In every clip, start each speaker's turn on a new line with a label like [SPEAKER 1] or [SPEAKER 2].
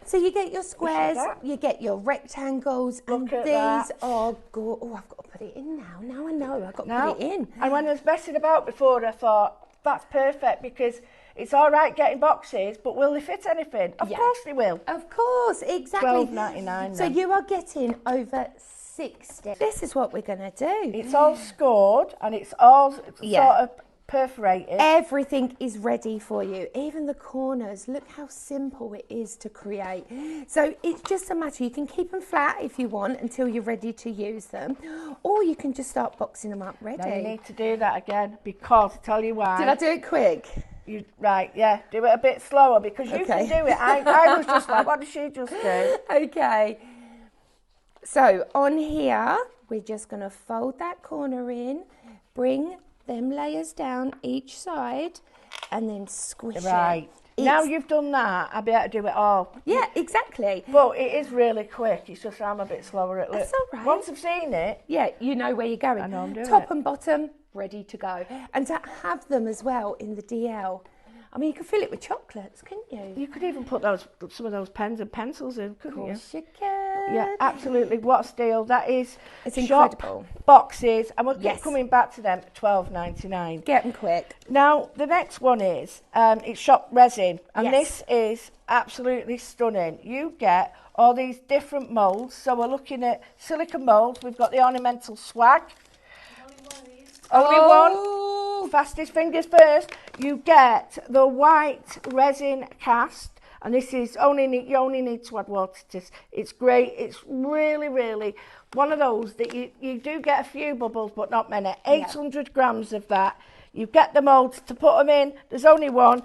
[SPEAKER 1] So you get your squares, you get your rectangles,
[SPEAKER 2] Look
[SPEAKER 1] and
[SPEAKER 2] at
[SPEAKER 1] these are good. Oh, I've got to put it in now. Now I know, I've got to put it in.
[SPEAKER 2] And when I was messing about before, I thought, that's perfect, because it's all right getting boxes, but will they fit anything? Of course they will.
[SPEAKER 1] Of course, exactly.
[SPEAKER 2] $12.99
[SPEAKER 1] So you are getting over 60. This is what we're going to do.
[SPEAKER 2] It's all scored, and it's all sort of perforated.
[SPEAKER 1] Everything is ready for you, even the corners. Look how simple it is to create. So it's just a matter, you can keep them flat if you want until you're ready to use them, or you can just start boxing them up ready.
[SPEAKER 2] Now you need to do that again, because I'll tell you why.
[SPEAKER 1] Did I do it quick?
[SPEAKER 2] Do it a bit slower, because you can do it. I was just like, what did she just do?
[SPEAKER 1] Okay. So on here, we're just going to fold that corner in, bring them layers down each side, and then squish it.
[SPEAKER 2] Right. Now you've done that, I'll be able to do it all.
[SPEAKER 1] Yeah, exactly.
[SPEAKER 2] But it is really quick. It's just I'm a bit slower at it.
[SPEAKER 1] That's all right.
[SPEAKER 2] Once I've seen it,
[SPEAKER 1] yeah, you know where you're going.
[SPEAKER 2] I know I'm doing
[SPEAKER 1] Top
[SPEAKER 2] it.
[SPEAKER 1] and bottom, ready to go. And to have them as well in the DL. I mean, you could fill it with chocolates, couldn't you?
[SPEAKER 2] you could even put some of those pens and pencils in, couldn't you?
[SPEAKER 1] Of course you can.
[SPEAKER 2] Yeah, absolutely. What a steal. That is
[SPEAKER 1] It's
[SPEAKER 2] shop
[SPEAKER 1] incredible.
[SPEAKER 2] boxes, and we'll keep
[SPEAKER 1] Yes.
[SPEAKER 2] coming back to them, $12.99.
[SPEAKER 1] Get them quick.
[SPEAKER 2] Now, the next one is, it's shop resin, and
[SPEAKER 1] Yes.
[SPEAKER 2] this is absolutely stunning. You get all these different moulds, so we're looking at silicone moulds. We've got the ornamental swag. Only one. Fastest fingers first. You get the white resin cast, and this is you only need to add water to this. It's great. It's really, really one of those that you do get a few bubbles, but not many. 800 grams of that. You get the moulds to put them in. There's only one.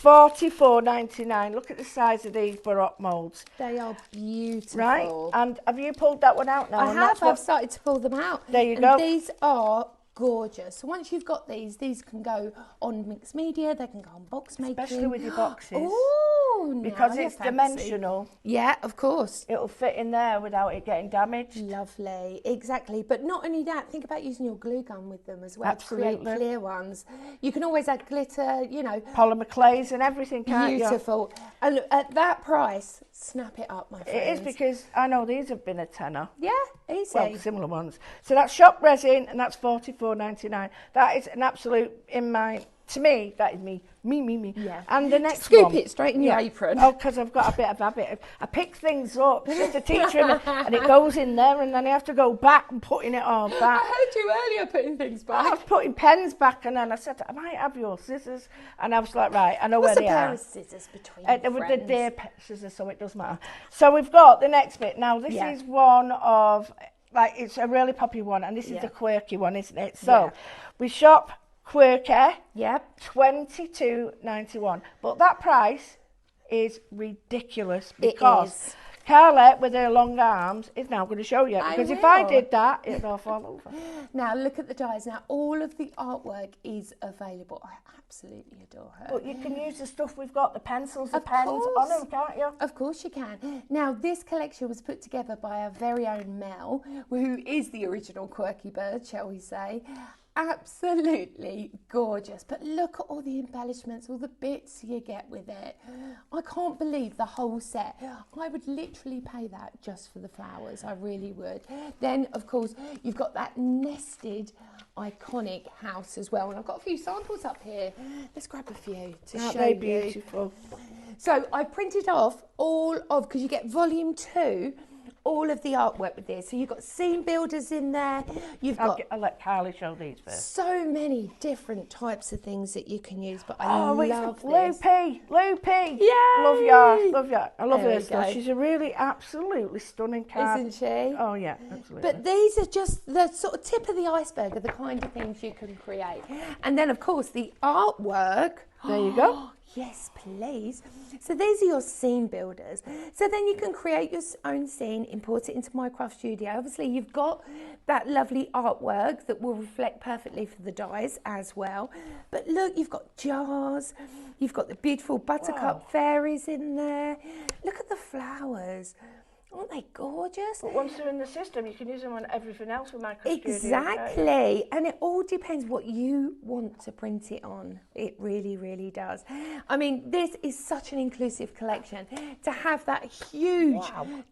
[SPEAKER 2] $44.99. Look at the size of these Baroque moulds.
[SPEAKER 1] They are beautiful.
[SPEAKER 2] Right? And have you pulled that one out now?
[SPEAKER 1] I have. I've started to pull them out.
[SPEAKER 2] There you
[SPEAKER 1] and
[SPEAKER 2] go.
[SPEAKER 1] These are gorgeous. So once you've got these can go on mixed media. They can go on box making.
[SPEAKER 2] Especially with your boxes.
[SPEAKER 1] Ooh,
[SPEAKER 2] Because
[SPEAKER 1] now
[SPEAKER 2] it's
[SPEAKER 1] you're fancy.
[SPEAKER 2] dimensional.
[SPEAKER 1] Yeah, of course.
[SPEAKER 2] It'll fit in there without it getting damaged.
[SPEAKER 1] Lovely, exactly. But not only that, think about using your glue gun with them as well.
[SPEAKER 2] Absolutely.
[SPEAKER 1] To create clear ones. You can always add glitter,
[SPEAKER 2] Polymer clays and everything, can't you?
[SPEAKER 1] beautiful. And at that price, snap it up, my friends.
[SPEAKER 2] It is, because I know these have been a tenner.
[SPEAKER 1] Yeah, easy.
[SPEAKER 2] Well, similar ones. So that's shop resin, and that's $44.99. That is an absolute, to me, that is me.
[SPEAKER 1] Yeah.
[SPEAKER 2] And the next
[SPEAKER 1] Scoop
[SPEAKER 2] one.
[SPEAKER 1] it straight in your apron.
[SPEAKER 2] Oh, because I've got a bit of habit. I pick things up just to teach them, and it goes in there, and then I have to go back and putting it all back.
[SPEAKER 1] I heard you earlier putting things
[SPEAKER 2] I
[SPEAKER 1] back.
[SPEAKER 2] was putting pens back, and then I said, I might have your scissors. And I was like, right, I know
[SPEAKER 1] What's
[SPEAKER 2] where
[SPEAKER 1] a
[SPEAKER 2] they
[SPEAKER 1] pair
[SPEAKER 2] are.
[SPEAKER 1] of scissors between
[SPEAKER 2] With the
[SPEAKER 1] friends?
[SPEAKER 2] deer scissors, so it doesn't matter. So we've got the next bit. Now, this is one of, it's a really popular one, and this is the quirky one, isn't it? So we shop quirky.
[SPEAKER 1] Yep.
[SPEAKER 2] $22.91. But that price is ridiculous,
[SPEAKER 1] It
[SPEAKER 2] because
[SPEAKER 1] is.
[SPEAKER 2] Carla, with her long arms, is now going to show you. Because if I
[SPEAKER 1] will.
[SPEAKER 2] did that, it'd all fall over.
[SPEAKER 1] Now look at the dies. Now all of the artwork is available. I absolutely adore her.
[SPEAKER 2] But you can use the stuff we've got, the pencils, the
[SPEAKER 1] Of
[SPEAKER 2] pens on
[SPEAKER 1] course.
[SPEAKER 2] them, can't you?
[SPEAKER 1] Of course you can. Now this collection was put together by our very own Mel, who is the original quirky bird, shall we say. Absolutely gorgeous. But look at all the embellishments, all the bits you get with it. I can't believe the whole set. I would literally pay that just for the flowers. I really would. Then, of course, you've got that nested iconic house as well. And I've got a few samples up here. Let's grab a few to show
[SPEAKER 2] They're
[SPEAKER 1] you.
[SPEAKER 2] beautiful.
[SPEAKER 1] So I printed off all of, because you get volume 2, all of the artwork with this. So you've got scene builders in there. You've got
[SPEAKER 2] I'll let Carly show these first.
[SPEAKER 1] so many different types of things that you can use. But I love
[SPEAKER 2] it's
[SPEAKER 1] this.
[SPEAKER 2] Loopy.
[SPEAKER 1] Yay!
[SPEAKER 2] Love ya. I love
[SPEAKER 1] There
[SPEAKER 2] her
[SPEAKER 1] we
[SPEAKER 2] stuff.
[SPEAKER 1] go.
[SPEAKER 2] She's a really absolutely stunning card.
[SPEAKER 1] Isn't she?
[SPEAKER 2] Oh yeah, absolutely.
[SPEAKER 1] But these are just the sort of tip of the iceberg of the kind of things you can create. And then, of course, the artwork.
[SPEAKER 2] There you go.
[SPEAKER 1] Yes, please. So these are your scene builders. So then you can create your own scene, import it into Minecraft Studio. Obviously, you've got that lovely artwork that will reflect perfectly for the dies as well. But look, you've got jars. You've got the beautiful buttercup fairies in there. Look at the flowers. Aren't they gorgeous?
[SPEAKER 2] But once they're in the system, you can use them on everything else with Microstudio.
[SPEAKER 1] Exactly. And it all depends what you want to print it on. It really, really does. I mean, this is such an inclusive collection. To have that huge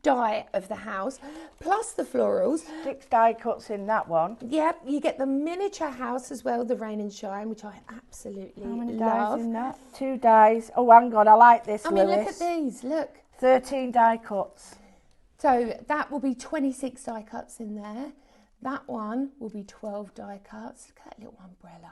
[SPEAKER 1] die of the house, plus the florals.
[SPEAKER 2] 6 die cuts in that one.
[SPEAKER 1] Yep, you get the miniature house as well, the rain and shine, which I absolutely
[SPEAKER 2] How many
[SPEAKER 1] love.
[SPEAKER 2] dies in that? 2 dies. Oh, hang on, I like this,
[SPEAKER 1] I mean,
[SPEAKER 2] Lewis.
[SPEAKER 1] look at these, look.
[SPEAKER 2] 13 die cuts.
[SPEAKER 1] So that will be 26 die cuts in there. That one will be 12 die cuts. Look at that little umbrella.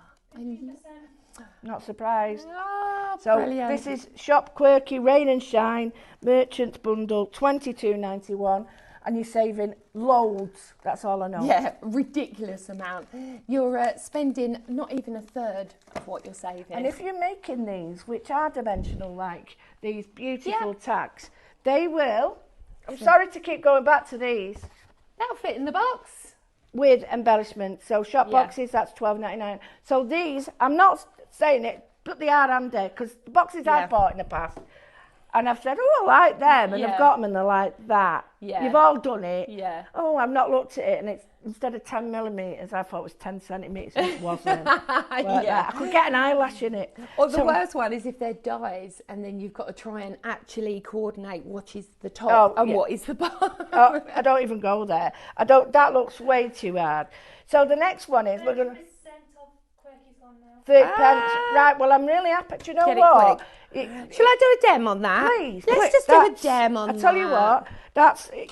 [SPEAKER 2] Not surprised.
[SPEAKER 1] Oh,
[SPEAKER 2] So
[SPEAKER 1] brilliant.
[SPEAKER 2] this is Shop Quirky Rain and Shine Merchant Bundle, $22.91, and you're saving loads. That's all I know.
[SPEAKER 1] Yeah, ridiculous amount. You're spending not even a third of what you're saving.
[SPEAKER 2] And if you're making these, which are dimensional, like these beautiful tags, they will. I'm sorry to keep going back to these.
[SPEAKER 1] That'll fit in the box.
[SPEAKER 2] With embellishment. So shop boxes, that's $12.99. So these, I'm not saying it, but they are handy, because the boxes I've bought in the past, and I've said, oh, I like them, and I've got them and they're like that.
[SPEAKER 1] Yeah.
[SPEAKER 2] You've all done it.
[SPEAKER 1] Yeah.
[SPEAKER 2] Oh, I've not looked at it, and it's instead of 10 millimetres, I thought it was 10 centimetres, and it wasn't. I could get an eyelash in it.
[SPEAKER 1] Or the worst one is if they're dies, and then you've got to try and actually coordinate what is the top and what is the bottom.
[SPEAKER 2] Oh, I don't even go there. That looks way too hard. So the next one is, we're going to... 30 pence. Right, well, I'm really happy. Do you know what?
[SPEAKER 1] Shall I do a dem on that?
[SPEAKER 2] Please.
[SPEAKER 1] Let's just do a dem on that.
[SPEAKER 2] I tell you what,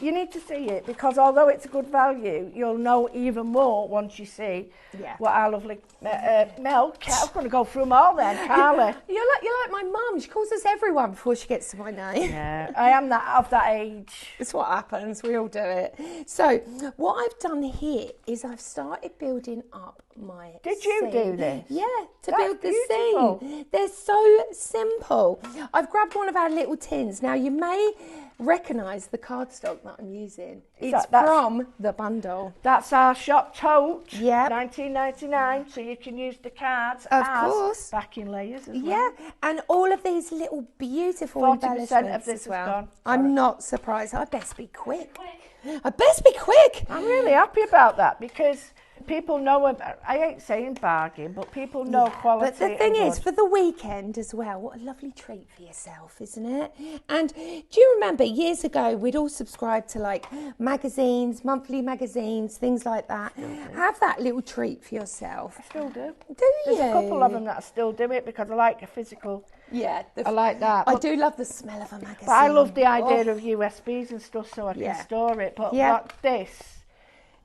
[SPEAKER 2] you need to see it, because although it's a good value, you'll know even more once you see what our lovely Mel, I'm going to go through them all then, Carly.
[SPEAKER 1] You're like my mum. She calls us everyone before she gets to my name.
[SPEAKER 2] Yeah, I am of that age.
[SPEAKER 1] It's what happens. We all do it. So what I've done here is I've started building up my
[SPEAKER 2] Did you
[SPEAKER 1] scene.
[SPEAKER 2] do this?
[SPEAKER 1] Yeah, to
[SPEAKER 2] That's
[SPEAKER 1] build the
[SPEAKER 2] beautiful.
[SPEAKER 1] scene. They're so simple. I've grabbed one of our little tins. Now you may recognise the cardstock that I'm using. It's from the bundle.
[SPEAKER 2] That's our shop tote.
[SPEAKER 1] Yeah.
[SPEAKER 2] $19.99. So you can use the cards
[SPEAKER 1] Of
[SPEAKER 2] as
[SPEAKER 1] course.
[SPEAKER 2] backing layers as well.
[SPEAKER 1] Yeah, and all of these little beautiful
[SPEAKER 2] 40%
[SPEAKER 1] embellishments
[SPEAKER 2] of this
[SPEAKER 1] as well.
[SPEAKER 2] is gone.
[SPEAKER 1] I'm not surprised. I best be quick. I best be quick.
[SPEAKER 2] I'm really happy about that, because people know, I ain't saying bargain, but people know quality.
[SPEAKER 1] But the thing is, for the weekend as well, what a lovely treat for yourself, isn't it? And do you remember years ago, we'd all subscribe to like magazines, monthly magazines, things like that. Have that little treat for yourself.
[SPEAKER 2] I still do.
[SPEAKER 1] Do you?
[SPEAKER 2] There's a couple of them that I still do it, because I like a physical.
[SPEAKER 1] Yeah.
[SPEAKER 2] I like that.
[SPEAKER 1] I do love the smell of a magazine.
[SPEAKER 2] But I love the idea of USBs and stuff, so I can store it. But what this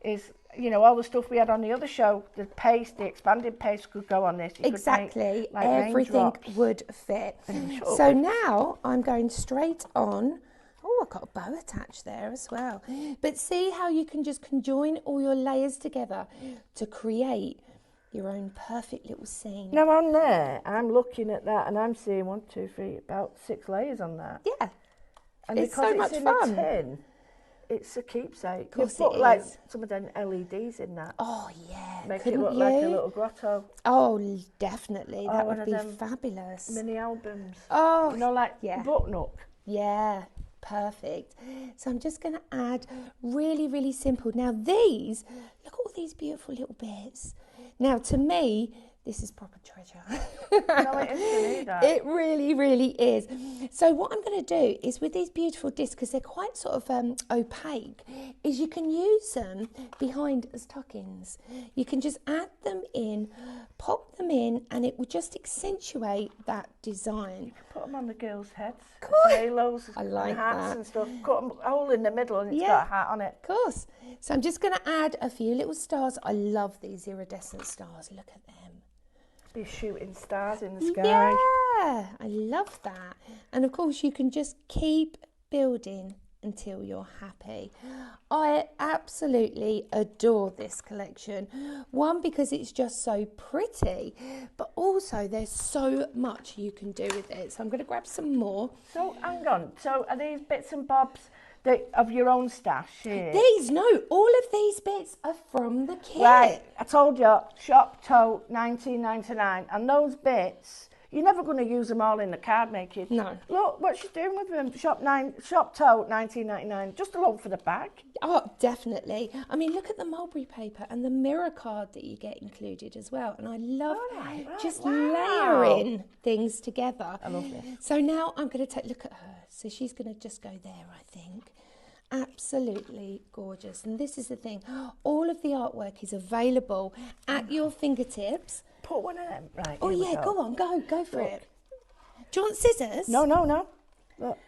[SPEAKER 2] is, you know, all the stuff we had on the other show, the paste, the expanded paste could go on this. You
[SPEAKER 1] exactly.
[SPEAKER 2] Could make, like,
[SPEAKER 1] everything
[SPEAKER 2] raindrops.
[SPEAKER 1] would fit. So now I'm going straight on. Oh, I've got a bow attached there as well. But see how you can just conjoin all your layers together to create your own perfect little scene.
[SPEAKER 2] Now on there, I'm looking at that and I'm seeing 1, 2, 3, about 6 layers on that.
[SPEAKER 1] Yeah.
[SPEAKER 2] And
[SPEAKER 1] It's
[SPEAKER 2] because
[SPEAKER 1] so much
[SPEAKER 2] in
[SPEAKER 1] fun.
[SPEAKER 2] A tin, it's a keepsake.
[SPEAKER 1] Of course
[SPEAKER 2] You've put
[SPEAKER 1] it
[SPEAKER 2] like
[SPEAKER 1] is.
[SPEAKER 2] some of them LEDs in that.
[SPEAKER 1] Oh, yeah.
[SPEAKER 2] Make
[SPEAKER 1] Couldn't
[SPEAKER 2] it look
[SPEAKER 1] you?
[SPEAKER 2] like a little grotto.
[SPEAKER 1] Oh, definitely. That
[SPEAKER 2] one
[SPEAKER 1] would
[SPEAKER 2] of
[SPEAKER 1] be
[SPEAKER 2] them
[SPEAKER 1] fabulous.
[SPEAKER 2] Mini albums.
[SPEAKER 1] Oh,
[SPEAKER 2] You know, like
[SPEAKER 1] yeah.
[SPEAKER 2] book nook.
[SPEAKER 1] Yeah, perfect. So I'm just going to add really, really simple. Now these, look at all these beautiful little bits. Now to me, this is proper treasure.
[SPEAKER 2] No, it is to me, that.
[SPEAKER 1] It really, really is. So what I'm going to do is with these beautiful discs, because they're quite sort of opaque, is you can use them behind as tuck-ins. You can just add them in, pop them in, and it will just accentuate that design.
[SPEAKER 2] Put them on the girls' heads.
[SPEAKER 1] Cool.
[SPEAKER 2] Halos
[SPEAKER 1] I like
[SPEAKER 2] and hats
[SPEAKER 1] that.
[SPEAKER 2] and stuff. Cut a hole in the middle and it's got a hat on it.
[SPEAKER 1] Of course. So I'm just going to add a few little stars. I love these iridescent stars. Look at them.
[SPEAKER 2] Be shooting stars in the sky.
[SPEAKER 1] Yeah, I love that. And of course, you can just keep building until you're happy. I absolutely adore this collection. One, because it's just so pretty, but also there's so much you can do with it. So I'm going to grab some more.
[SPEAKER 2] So hang on. So are these bits and bobs of your own stash here?
[SPEAKER 1] All of these bits are from the kit.
[SPEAKER 2] Right, I told you, shop tote $19.99, and those bits You're never going to use them all in the card making.
[SPEAKER 1] No.
[SPEAKER 2] Look what she's doing with them. Shop tote, 19.99, just alone for the bag.
[SPEAKER 1] Oh, definitely. I mean, look at the mulberry paper and the mirror card that you get included as well. And I love just layering things together.
[SPEAKER 2] I love this.
[SPEAKER 1] So now I'm going to take a look at her. So she's going to just go there, I think. Absolutely gorgeous. And this is the thing. All of the artwork is available at your fingertips.
[SPEAKER 2] Put one of them. Right.
[SPEAKER 1] Oh, yeah, go on. Go for it. Do you want scissors?
[SPEAKER 2] No. Look.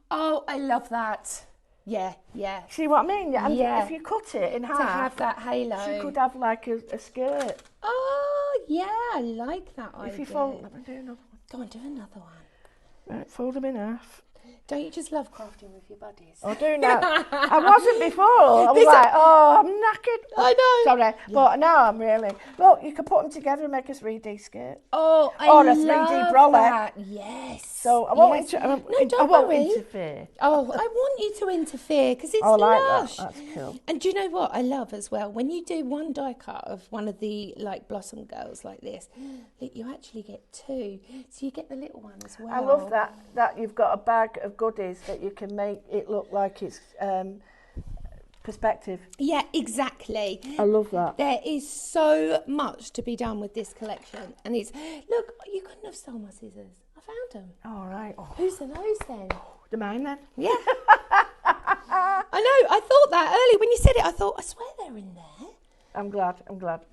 [SPEAKER 1] Oh, I love that. Yeah.
[SPEAKER 2] See what I mean? And
[SPEAKER 1] Yeah.
[SPEAKER 2] if you cut it in half,
[SPEAKER 1] To have that halo.
[SPEAKER 2] she could have like a skirt.
[SPEAKER 1] Oh, yeah, I like that idea.
[SPEAKER 2] If you fold, let me do another one.
[SPEAKER 1] Go on, do another one.
[SPEAKER 2] Right, fold them in half.
[SPEAKER 1] Don't you just love crafting with your buddies?
[SPEAKER 2] I do now. I wasn't before. I was like, I'm knackered.
[SPEAKER 1] I know.
[SPEAKER 2] Sorry, but now I'm really. Look, you can put them together and make a 3D skirt.
[SPEAKER 1] Oh, I
[SPEAKER 2] Or a
[SPEAKER 1] love
[SPEAKER 2] 3D bralette.
[SPEAKER 1] that. Yes.
[SPEAKER 2] So I won't,
[SPEAKER 1] yes.
[SPEAKER 2] I
[SPEAKER 1] don't
[SPEAKER 2] won't
[SPEAKER 1] worry.
[SPEAKER 2] interfere.
[SPEAKER 1] Oh, I want you to interfere because it's
[SPEAKER 2] I like
[SPEAKER 1] lush.
[SPEAKER 2] that. That's cool.
[SPEAKER 1] And do you know what I love as well? When you do one die cut of one of the like blossom girls like this, look, you actually get two. So you get the little one as well.
[SPEAKER 2] I love that you've got a bag of goodies that you can make it look like it's perspective.
[SPEAKER 1] Yeah, exactly.
[SPEAKER 2] I love that.
[SPEAKER 1] There is so much to be done with this collection. And it's, look, you couldn't have stolen my scissors. I found them.
[SPEAKER 2] All right. Oh,
[SPEAKER 1] Whose are those then?
[SPEAKER 2] the mine then?
[SPEAKER 1] Yeah. I know, I thought that earlier. When you said it, I thought, I swear they're in there.
[SPEAKER 2] I'm glad.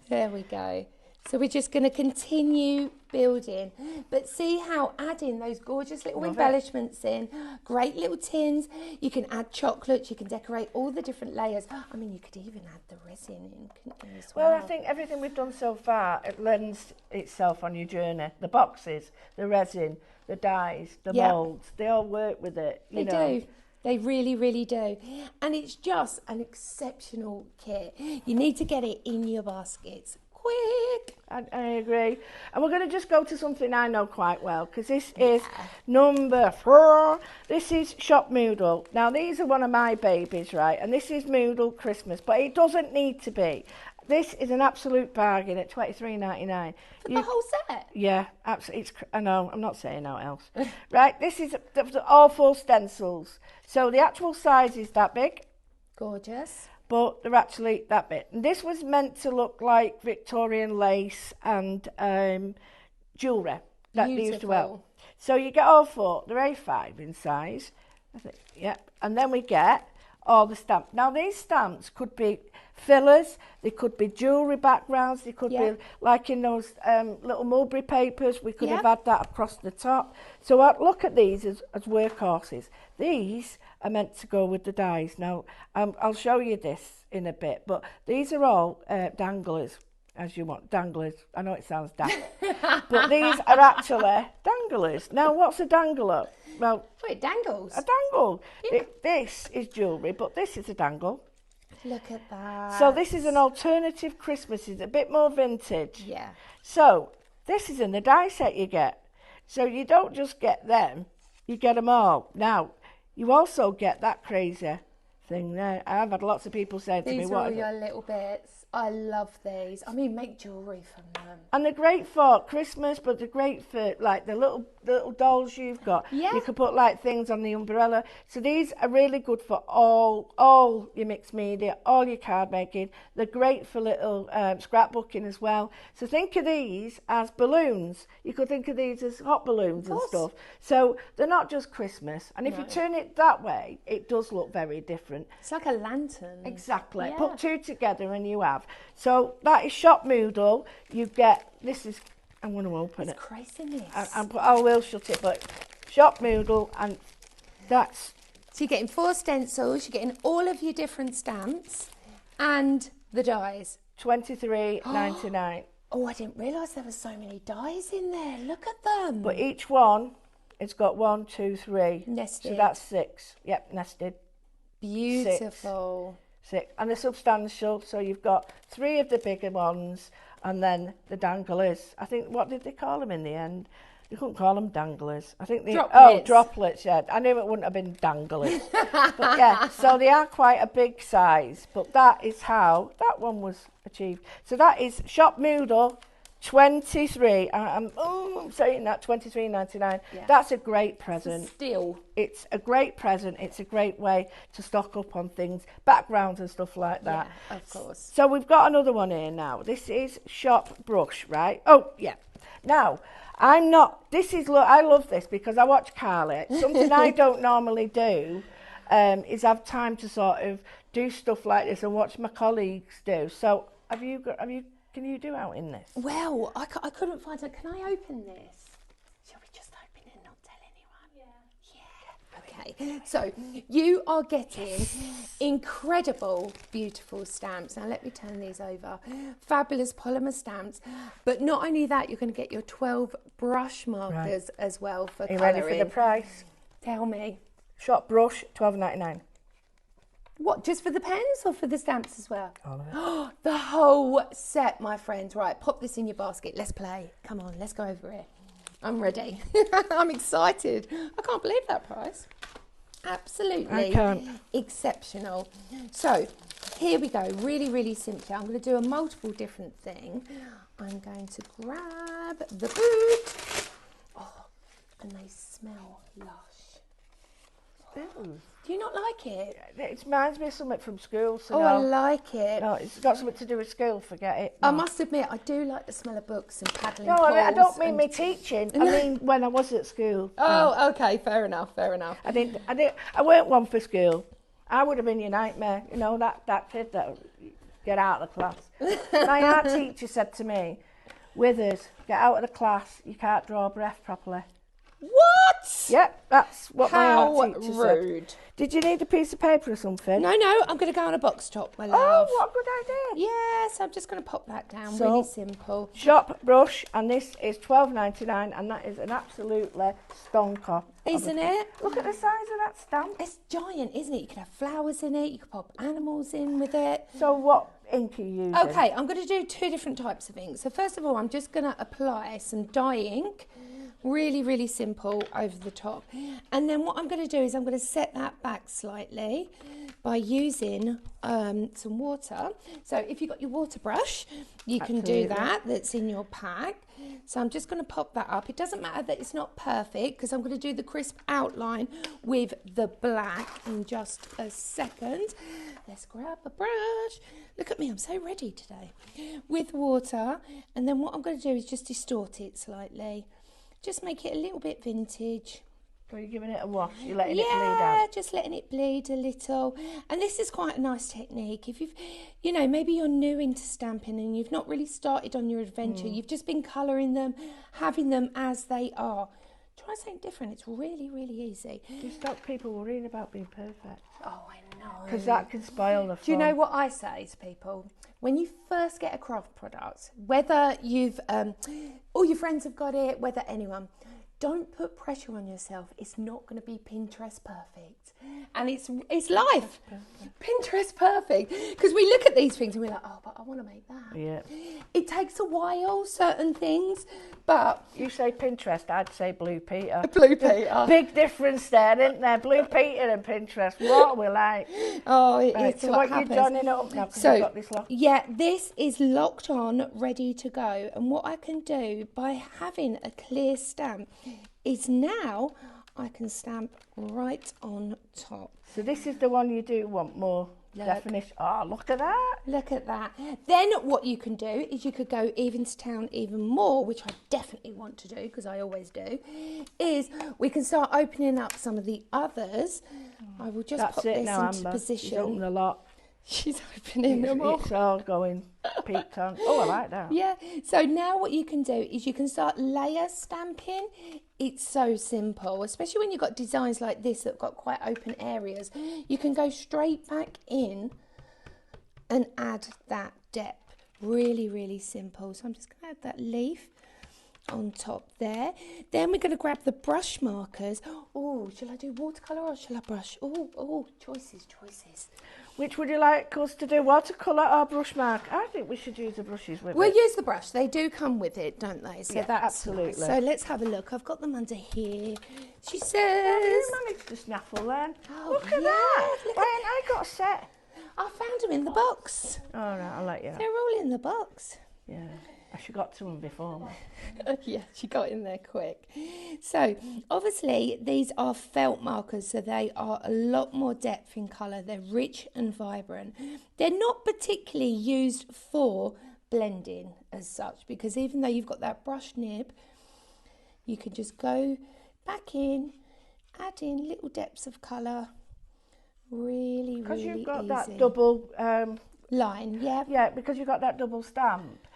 [SPEAKER 1] There we go. So we're just going to continue building. But see how adding those gorgeous little embellishments in, great little tins. You can add chocolates, you can decorate all the different layers. I mean, you could even add the resin in, couldn't you, as well?
[SPEAKER 2] Well, I think everything we've done so far, it lends itself on your journey. The boxes, the resin, the dyes, the moulds, they all work with it.
[SPEAKER 1] They do. They really, really do. And it's just an exceptional kit. You need to get it in your baskets quick.
[SPEAKER 2] I agree. And we're going to just go to something I know quite well, because this is number 4. This is Shop Moodle. Now, these are one of my babies, right? And this is Moodle Christmas, but it doesn't need to be. This is an absolute bargain at $23.99.
[SPEAKER 1] For the whole set?
[SPEAKER 2] Yeah, absolutely. I know, I'm not saying no else. Right, this is all full stencils. So the actual size is that big.
[SPEAKER 1] Gorgeous.
[SPEAKER 2] But they're actually that bit. And this was meant to look like Victorian lace and jewellery that they used to wear. So you get all 4. They're A5 in size. I think, yep. And then we get all the stamps. Now, these stamps could be fillers, they could be jewellery backgrounds, they could be like in those little mulberry papers. We could have had that across the top. So I look at these as workhorses. These are meant to go with the dies. Now, I'll show you this in a bit, but these are all danglers, as you want. Danglers. I know it sounds daft, but these are actually danglers. Now, what's a dangler? Well,
[SPEAKER 1] it dangles.
[SPEAKER 2] A dangle. Yeah. This is jewellery, but this is a dangle.
[SPEAKER 1] Look at that.
[SPEAKER 2] So this is an alternative Christmas. It's a bit more vintage.
[SPEAKER 1] Yeah.
[SPEAKER 2] So this is in the die set you get. So you don't just get them, you get them all. Now, you also get that crazy thing there. I've had lots of people say to me,
[SPEAKER 1] these are all your little bits. I love these. I mean, make jewellery from them.
[SPEAKER 2] And they're great for Christmas, but they're great for like the little dolls you've got. Yeah. You can put like things on the umbrella. So these are really good for all your mixed media, all your card making. They're great for little scrapbooking as well. So think of these as balloons. You could think of these as hot balloons and stuff. So they're not just Christmas. And if you turn it that way, it does look very different.
[SPEAKER 1] It's like a lantern.
[SPEAKER 2] Exactly. Yeah. Put 2 together and you have. So that is Shop Moodle. You get, this is, I'm going to open it.
[SPEAKER 1] It's craziness.
[SPEAKER 2] I will shut it, but Shop Moodle, and that's...
[SPEAKER 1] So you're getting 4 stencils, you're getting all of your different stamps and the dies.
[SPEAKER 2] $23.99.
[SPEAKER 1] Oh, I didn't realise there were so many dies in there. Look at them.
[SPEAKER 2] But each one, it's got 1, 2, 3.
[SPEAKER 1] Nested.
[SPEAKER 2] So that's 6. Yep, nested.
[SPEAKER 1] Beautiful.
[SPEAKER 2] 6. And they're substantial, so you've got 3 of the bigger ones, and then the danglers. I think, what did they call them in the end? You couldn't call them danglers. I think they...
[SPEAKER 1] Droplets.
[SPEAKER 2] Oh, droplets, yeah. I knew it wouldn't have been danglers. But yeah, so they are quite a big size, but that is how that one was achieved. So that is Shop Moodle, 23. I'm saying that, 23.99.
[SPEAKER 1] Yeah.
[SPEAKER 2] That's a great present.
[SPEAKER 1] Still.
[SPEAKER 2] It's a great present. It's a great way to stock up on things, backgrounds and stuff like that.
[SPEAKER 1] Yeah, of course.
[SPEAKER 2] So we've got another one here now. This is Shop Brush, right? Oh, yeah. Now, I love this because I watch Carly. Something I don't normally do is have time to sort of do stuff like this and watch my colleagues do. So can you do out in this?
[SPEAKER 1] Well, I couldn't find it. Can I open this? Shall we just open it and not tell anyone? Yeah. Okay. So you are getting incredible, beautiful stamps. Now let me turn these over. Fabulous polymer stamps. But not only that, you're going to get your 12 brush markers as well for
[SPEAKER 2] Are you
[SPEAKER 1] colouring.
[SPEAKER 2] ready for the price?
[SPEAKER 1] Tell me.
[SPEAKER 2] Shop Brush, $12.99.
[SPEAKER 1] What, just for the pens or for the stamps as well?
[SPEAKER 2] All of it.
[SPEAKER 1] The whole set, my friends. Right, pop this in your basket. Let's play. Come on, let's go over it. I'm ready. I'm excited. I can't believe that price. Absolutely
[SPEAKER 2] I can't.
[SPEAKER 1] exceptional. So, here we go. Really, really simply. I'm going to do a multiple different thing. I'm going to grab the boot. Oh, and they smell lush.
[SPEAKER 2] Ooh.
[SPEAKER 1] Do you not like it?
[SPEAKER 2] It reminds me of something from school. So
[SPEAKER 1] Oh, I like it.
[SPEAKER 2] no, it's got something to do with school. Forget it.
[SPEAKER 1] I
[SPEAKER 2] No.
[SPEAKER 1] must admit, I do like the smell of books and paddling
[SPEAKER 2] No,
[SPEAKER 1] pools.
[SPEAKER 2] I don't mean
[SPEAKER 1] and-
[SPEAKER 2] me teaching. I mean when I was at school.
[SPEAKER 1] Oh, okay, fair enough, fair enough.
[SPEAKER 2] I weren't one for school. I would have been your nightmare. You know, that kid that would get out of the class. My art teacher said to me, Withers, get out of the class. You can't draw a breath properly.
[SPEAKER 1] What?
[SPEAKER 2] Yep, that's what my
[SPEAKER 1] How
[SPEAKER 2] art teacher said.
[SPEAKER 1] rude.
[SPEAKER 2] Did you need a piece of paper or something?
[SPEAKER 1] No, I'm going to go on a box top, my
[SPEAKER 2] Oh,
[SPEAKER 1] love.
[SPEAKER 2] what a good idea.
[SPEAKER 1] Yes, I'm just going to pop that down.
[SPEAKER 2] So-
[SPEAKER 1] Really simple.
[SPEAKER 2] Shop Brush, and this is $12.99, and that is an absolutely stonker.
[SPEAKER 1] Isn't it?
[SPEAKER 2] Look at the size of that stamp.
[SPEAKER 1] It's giant, isn't it? You could have flowers in it. You could pop animals in with it.
[SPEAKER 2] So what ink are you using?
[SPEAKER 1] Okay, I'm going to do two different types of ink. So first of all, I'm just going to apply some dye ink. Really, really simple over the top. And then what I'm going to do is I'm going to set that back slightly by using some water. So if you've got your water brush, you can do that. That's in your pack. So I'm just going to pop that up. It doesn't matter that it's not perfect because I'm going to do the crisp outline with the black in just a second. Let's grab a brush. Look at me, I'm so ready today. With water. And then what I'm going to do is just distort it slightly. Just make it a little bit vintage.
[SPEAKER 2] So you're giving it a wash, you're letting it bleed
[SPEAKER 1] Yeah,
[SPEAKER 2] out.
[SPEAKER 1] just letting it bleed a little. And this is quite a nice technique. If maybe you're new into stamping and you've not really started on your adventure, you've just been colouring them, having them as they are. Try something different. It's really, really easy.
[SPEAKER 2] You stop people worrying about being perfect.
[SPEAKER 1] Oh, I know.
[SPEAKER 2] Because that can spoil the fun.
[SPEAKER 1] Do you know what I say to people? When you first get a craft product, whether you've, all your friends have got it, whether anyone, don't put pressure on yourself. It's not going to be Pinterest perfect. And it's life. Pinterest perfect. Because we look at these things and we're like, oh, but I want to make that.
[SPEAKER 2] Yeah.
[SPEAKER 1] It takes a while, certain things, but...
[SPEAKER 2] You say Pinterest, I'd say Blue Peter.
[SPEAKER 1] Blue Peter.
[SPEAKER 2] Big difference there, isn't there? Blue Peter and Pinterest. What are we like?
[SPEAKER 1] Oh,
[SPEAKER 2] Right,
[SPEAKER 1] it's
[SPEAKER 2] so
[SPEAKER 1] what
[SPEAKER 2] what
[SPEAKER 1] happens.
[SPEAKER 2] you're joining up now, because
[SPEAKER 1] So,
[SPEAKER 2] you've got this lock.
[SPEAKER 1] yeah, this is locked on, ready to go. And what I can do by having a clear stamp is now I can stamp right on top.
[SPEAKER 2] So this is the one you do want more definition. Oh, look at that.
[SPEAKER 1] Look at that. Then what you can do is you could go even to town even more, which I definitely want to do because I always do, is we can start opening up some of the others. I will just
[SPEAKER 2] That's
[SPEAKER 1] pop
[SPEAKER 2] it
[SPEAKER 1] this
[SPEAKER 2] now,
[SPEAKER 1] into
[SPEAKER 2] Amber.
[SPEAKER 1] position.
[SPEAKER 2] She's opened a lot.
[SPEAKER 1] She's opening them all.
[SPEAKER 2] It's all going peaked on. Oh, I like that.
[SPEAKER 1] Yeah, so now what you can do is you can start layer stamping. It's so simple, especially when you've got designs like this that have got quite open areas. You can go straight back in and add that depth. Really, really simple. So I'm just going to add that leaf on top there. Then we're going to grab the brush markers. Oh, shall I do watercolour or shall I brush? Oh, choices.
[SPEAKER 2] Which would you like us to do, watercolour or brush mark? I think we should use the brushes with
[SPEAKER 1] We'll
[SPEAKER 2] it.
[SPEAKER 1] use the brush. They do come with it, don't they? So
[SPEAKER 2] Yeah,
[SPEAKER 1] that's
[SPEAKER 2] absolutely.
[SPEAKER 1] So let's have a look. I've got them under here. She
[SPEAKER 2] Have
[SPEAKER 1] says,
[SPEAKER 2] you managed to snaffle then?
[SPEAKER 1] Oh,
[SPEAKER 2] look at
[SPEAKER 1] yeah,
[SPEAKER 2] that.
[SPEAKER 1] look
[SPEAKER 2] Why
[SPEAKER 1] at-
[SPEAKER 2] ain't I got a set?
[SPEAKER 1] I found them in the box.
[SPEAKER 2] All right, I'll let you.
[SPEAKER 1] They're all in the box.
[SPEAKER 2] Yeah. She got to them before me.
[SPEAKER 1] Yeah, she got in there quick. So obviously these are felt markers, so they are a lot more depth in colour. They're rich and vibrant. They're not particularly used for blending as such, because even though you've got that brush nib, you can just go back in, add in little depths of colour. Really,
[SPEAKER 2] Because
[SPEAKER 1] really
[SPEAKER 2] you've got
[SPEAKER 1] easy.
[SPEAKER 2] that double
[SPEAKER 1] line, yeah.
[SPEAKER 2] Yeah, because you've got that double stamp.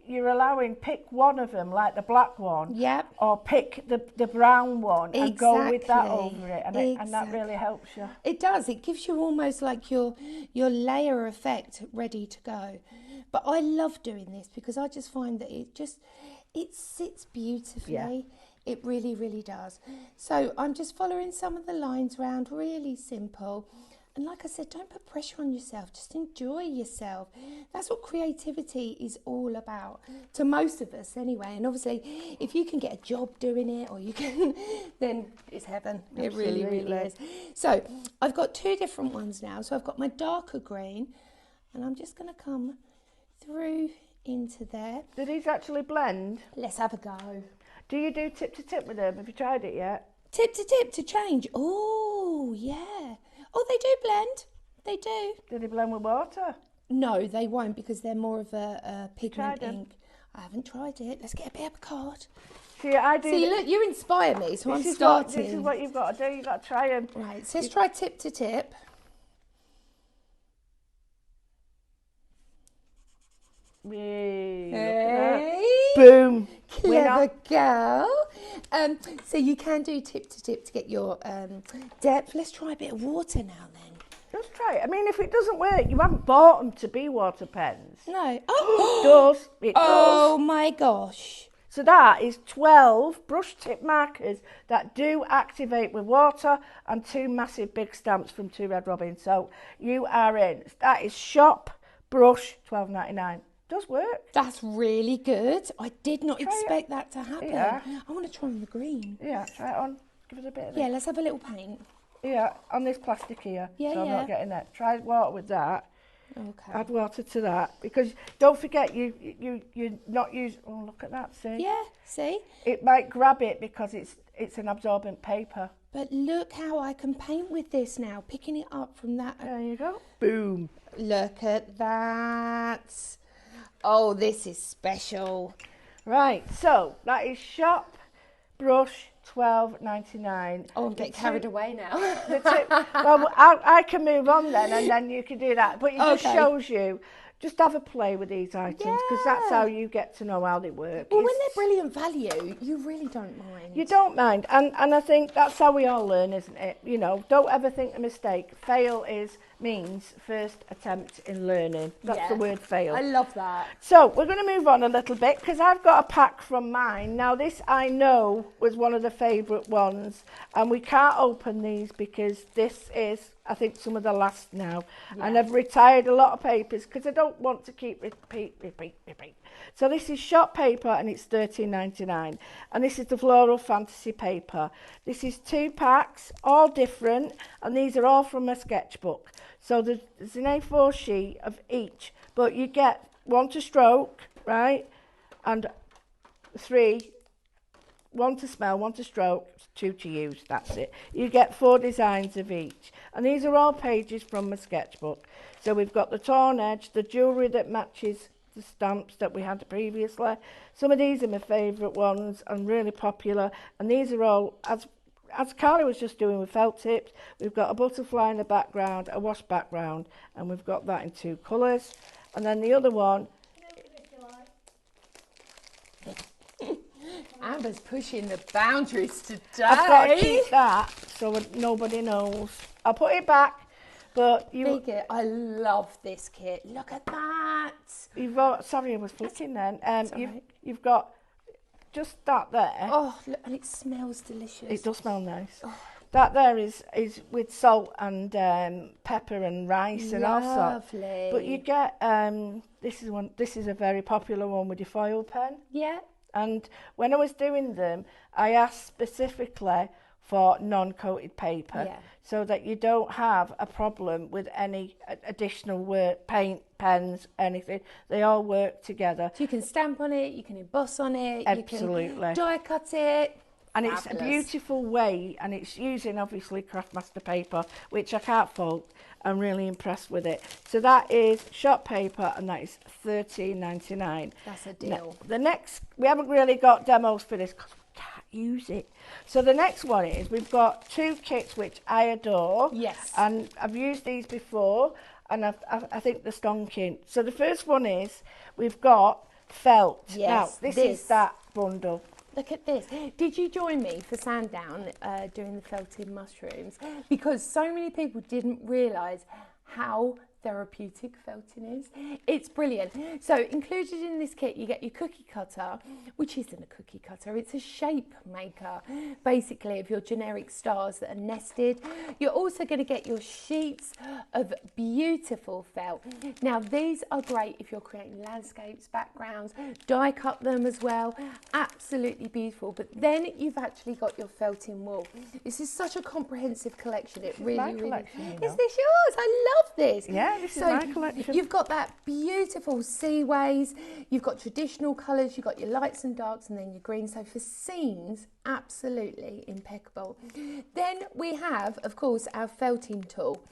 [SPEAKER 2] You're allowing, pick one of them, like the black one,
[SPEAKER 1] Yep.
[SPEAKER 2] or pick the brown one and go with that
[SPEAKER 1] Exactly.
[SPEAKER 2] over it, and that really helps you.
[SPEAKER 1] It does. It gives you almost like your layer effect ready to go. But I love doing this because I just find that it sits beautifully.
[SPEAKER 2] Yeah.
[SPEAKER 1] It really, really does. So I'm just following some of the lines around, really simple. And like I said, don't put pressure on yourself. Just enjoy yourself. That's what creativity is all about, to most of us anyway. And obviously, if you can get a job doing it, or you can, then it's heaven. It really, really is. So I've got two different ones now. So I've got my darker green, and I'm just going to come through into there.
[SPEAKER 2] Do these actually blend?
[SPEAKER 1] Let's have a go.
[SPEAKER 2] Do you do tip to tip with them? Have you tried it yet?
[SPEAKER 1] Tip to tip to change. Oh, yeah. Oh, they do blend. They do.
[SPEAKER 2] Do they blend with water?
[SPEAKER 1] No, they won't, because they're more of a pigment
[SPEAKER 2] Tried 'em?
[SPEAKER 1] ink. I haven't tried it. Let's get a bit of a card.
[SPEAKER 2] See, I do.
[SPEAKER 1] See, look, you inspire me, so I'm
[SPEAKER 2] this
[SPEAKER 1] starting.
[SPEAKER 2] is what you've got to do. You've got to try them.
[SPEAKER 1] Right, so let's try tip to tip. Hey,
[SPEAKER 2] Boom.
[SPEAKER 1] clever girl. So you can do tip to tip to get your depth. Let's try a bit of water now then.
[SPEAKER 2] Just try it. I mean, if it doesn't work, you haven't bought them to be water pens.
[SPEAKER 1] No.
[SPEAKER 2] It does. It
[SPEAKER 1] Oh
[SPEAKER 2] does.
[SPEAKER 1] my gosh.
[SPEAKER 2] So that is 12 brush tip markers that do activate with water, and 2 massive big stamps from 2 Red Robin. So you are in. That is Shop Brush, $12.99. Does work.
[SPEAKER 1] That's really good. I did not
[SPEAKER 2] Try
[SPEAKER 1] expect that to happen.
[SPEAKER 2] Yeah.
[SPEAKER 1] I want to try on the green.
[SPEAKER 2] Yeah, try it on. Give it a bit of
[SPEAKER 1] Yeah, let's have a little paint.
[SPEAKER 2] Yeah, on this plastic here.
[SPEAKER 1] Yeah,
[SPEAKER 2] so I'm not getting that. Try water with that.
[SPEAKER 1] Okay.
[SPEAKER 2] Add water to that, because don't forget you're not use. Oh, look at that! See?
[SPEAKER 1] Yeah, see?
[SPEAKER 2] It might grab it because it's an absorbent paper.
[SPEAKER 1] But look how I can paint with this now, picking it up from that.
[SPEAKER 2] There you go. Boom.
[SPEAKER 1] Look at that. Oh, this is special.
[SPEAKER 2] Right. So that is Shop Brush, $12.99.
[SPEAKER 1] Oh, I'm getting carried away now.
[SPEAKER 2] Well, I can move on then, and then you can do that. But it just
[SPEAKER 1] Okay.
[SPEAKER 2] shows you. Just have a play with these items, because that's
[SPEAKER 1] Yeah.
[SPEAKER 2] how you get to know how they work.
[SPEAKER 1] Well, when
[SPEAKER 2] It's-
[SPEAKER 1] they're brilliant value, you really don't mind.
[SPEAKER 2] You don't mind, and I think that's how we all learn, isn't it? You know, don't ever think a mistake. Fail means first attempt in learning. That's
[SPEAKER 1] Yeah.
[SPEAKER 2] the word fail.
[SPEAKER 1] I love that.
[SPEAKER 2] So we're going to move on a little bit, because I've got a pack from mine. Now this I know was one of the favourite ones, and we can't open these because this is, I think, some of the last now. And I've retired a lot of papers because I don't want to keep repeat. So this is Shop paper, and it's $13.99. And this is the Floral Fantasy paper. This is 2 packs, all different, and these are all from a sketchbook. So there's an A4 sheet of each, but you get 1 to stroke, right? And 3, 1 to smell, 1 to stroke, 2 to use, that's it. You get 4 designs of each. And these are all pages from a sketchbook. So we've got the torn edge, the jewellery that matches the stamps that we had previously. Some of these are my favourite ones and really popular. And these are all, as Carly was just doing with felt tips, we've got a butterfly in the background, a wash background, and we've got that in 2 colours. And then the other one,
[SPEAKER 1] Amber's pushing the boundaries today.
[SPEAKER 2] I've got to keep that so nobody knows. I'll put it back, but
[SPEAKER 1] Big it. I love this kit. Look at that.
[SPEAKER 2] you've got, sorry, I was flicking then.
[SPEAKER 1] alright.
[SPEAKER 2] You've got just that there.
[SPEAKER 1] Oh, look, and it smells delicious.
[SPEAKER 2] It does smell nice. That there is with salt and pepper and rice and all sorts.
[SPEAKER 1] Lovely.
[SPEAKER 2] But you get this is a very popular one with your foil pen.
[SPEAKER 1] Yeah.
[SPEAKER 2] And when I was doing them, I asked specifically for non-coated paper,
[SPEAKER 1] Yeah.
[SPEAKER 2] so that you don't have a problem with any additional work, paint, pens, anything. They all work together.
[SPEAKER 1] So you can stamp on it, you can emboss on it,
[SPEAKER 2] Absolutely.
[SPEAKER 1] you can die cut it.
[SPEAKER 2] And it's a beautiful way, and it's using obviously Craftmaster paper, which I can't fault. I'm really impressed with it. So that is shop paper, and that is $13.99.
[SPEAKER 1] That's a deal.
[SPEAKER 2] Now, the next, we haven't really got demos for this because we can't use it. So the next one is, we've got 2 kits which I adore.
[SPEAKER 1] Yes.
[SPEAKER 2] And I've used these before, and I think they're stonking. So the first one is, we've got felt.
[SPEAKER 1] Yes,
[SPEAKER 2] Now, this is that bundle.
[SPEAKER 1] Look at this. Did you join me for Sandown doing the felted mushrooms? Because so many people didn't realise how therapeutic felting is. It's brilliant. So included in this kit, you get your cookie cutter, which isn't a cookie cutter, it's a shape maker, basically, of your generic stars that are nested. You're also going to get your sheets of beautiful felt. Now, these are great if you're creating landscapes, backgrounds, die cut them as well. Absolutely beautiful. But then you've actually got your felting wool. This is such a comprehensive collection. It really,
[SPEAKER 2] collection, you
[SPEAKER 1] is
[SPEAKER 2] know.
[SPEAKER 1] this yours? I love this.
[SPEAKER 2] Yeah, this is my collection.
[SPEAKER 1] You've got that beautiful seaways, you've got traditional colours, you've got your lights and darks, and then your greens. So for scenes, absolutely impeccable. Then we have, of course, our felting tool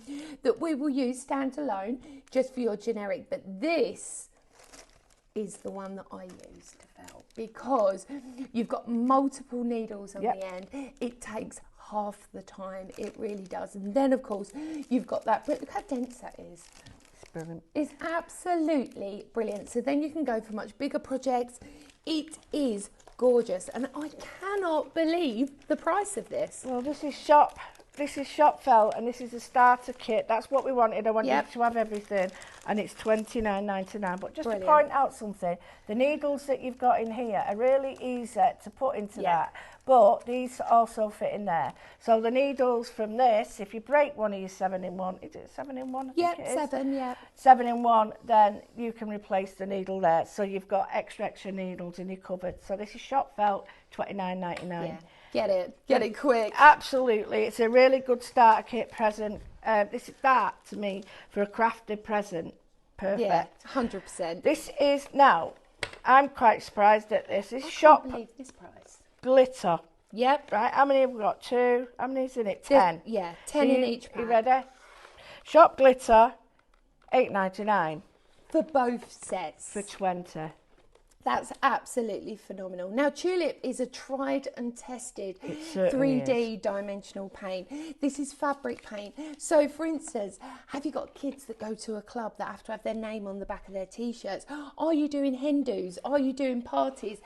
[SPEAKER 1] that we will use standalone just for your generic, but this is the one that I use to felt, because you've got multiple needles on the end. It takes half the time, it really does. And then of course you've got that, but look how dense that is.
[SPEAKER 2] It's brilliant.
[SPEAKER 1] It's absolutely brilliant. So then you can go for much bigger projects. It is gorgeous, and I cannot believe the price of this.
[SPEAKER 2] Well, this is shop felt, and this is a starter kit. That's what we wanted. I wanted to have everything, and it's $29.99. But just to point out something, the needles that you've got in here are really easy to put into that, but these also fit in there. So the needles from this, if you break one of your 7-in-1, is it 7-in-1?
[SPEAKER 1] Yep, 7, yeah.
[SPEAKER 2] 7-in-1, then you can replace the needle there. So you've got extra needles in your cupboard. So this is shop felt, $29.99.
[SPEAKER 1] Yeah. Get it quick.
[SPEAKER 2] Absolutely, it's a really good starter kit present. This is that to me for a crafted present. Perfect.
[SPEAKER 1] Yeah, 100%.
[SPEAKER 2] This is now. I'm quite surprised at this. This
[SPEAKER 1] I
[SPEAKER 2] shop
[SPEAKER 1] can't believe this price.
[SPEAKER 2] glitter.
[SPEAKER 1] Yep.
[SPEAKER 2] Right. How many have we got? 2. How many is in it? 10.
[SPEAKER 1] Yeah, 10 in each pack.
[SPEAKER 2] You ready? Shop glitter, $8.99
[SPEAKER 1] For both sets.
[SPEAKER 2] for 20.
[SPEAKER 1] That's absolutely phenomenal. Now, Tulip is a tried and tested
[SPEAKER 2] certainly
[SPEAKER 1] 3D dimensional paint. This is fabric paint. So, for instance, have you got kids that go to a club that have to have their name on the back of their T-shirts? Are you doing hen-dos? Are you doing parties?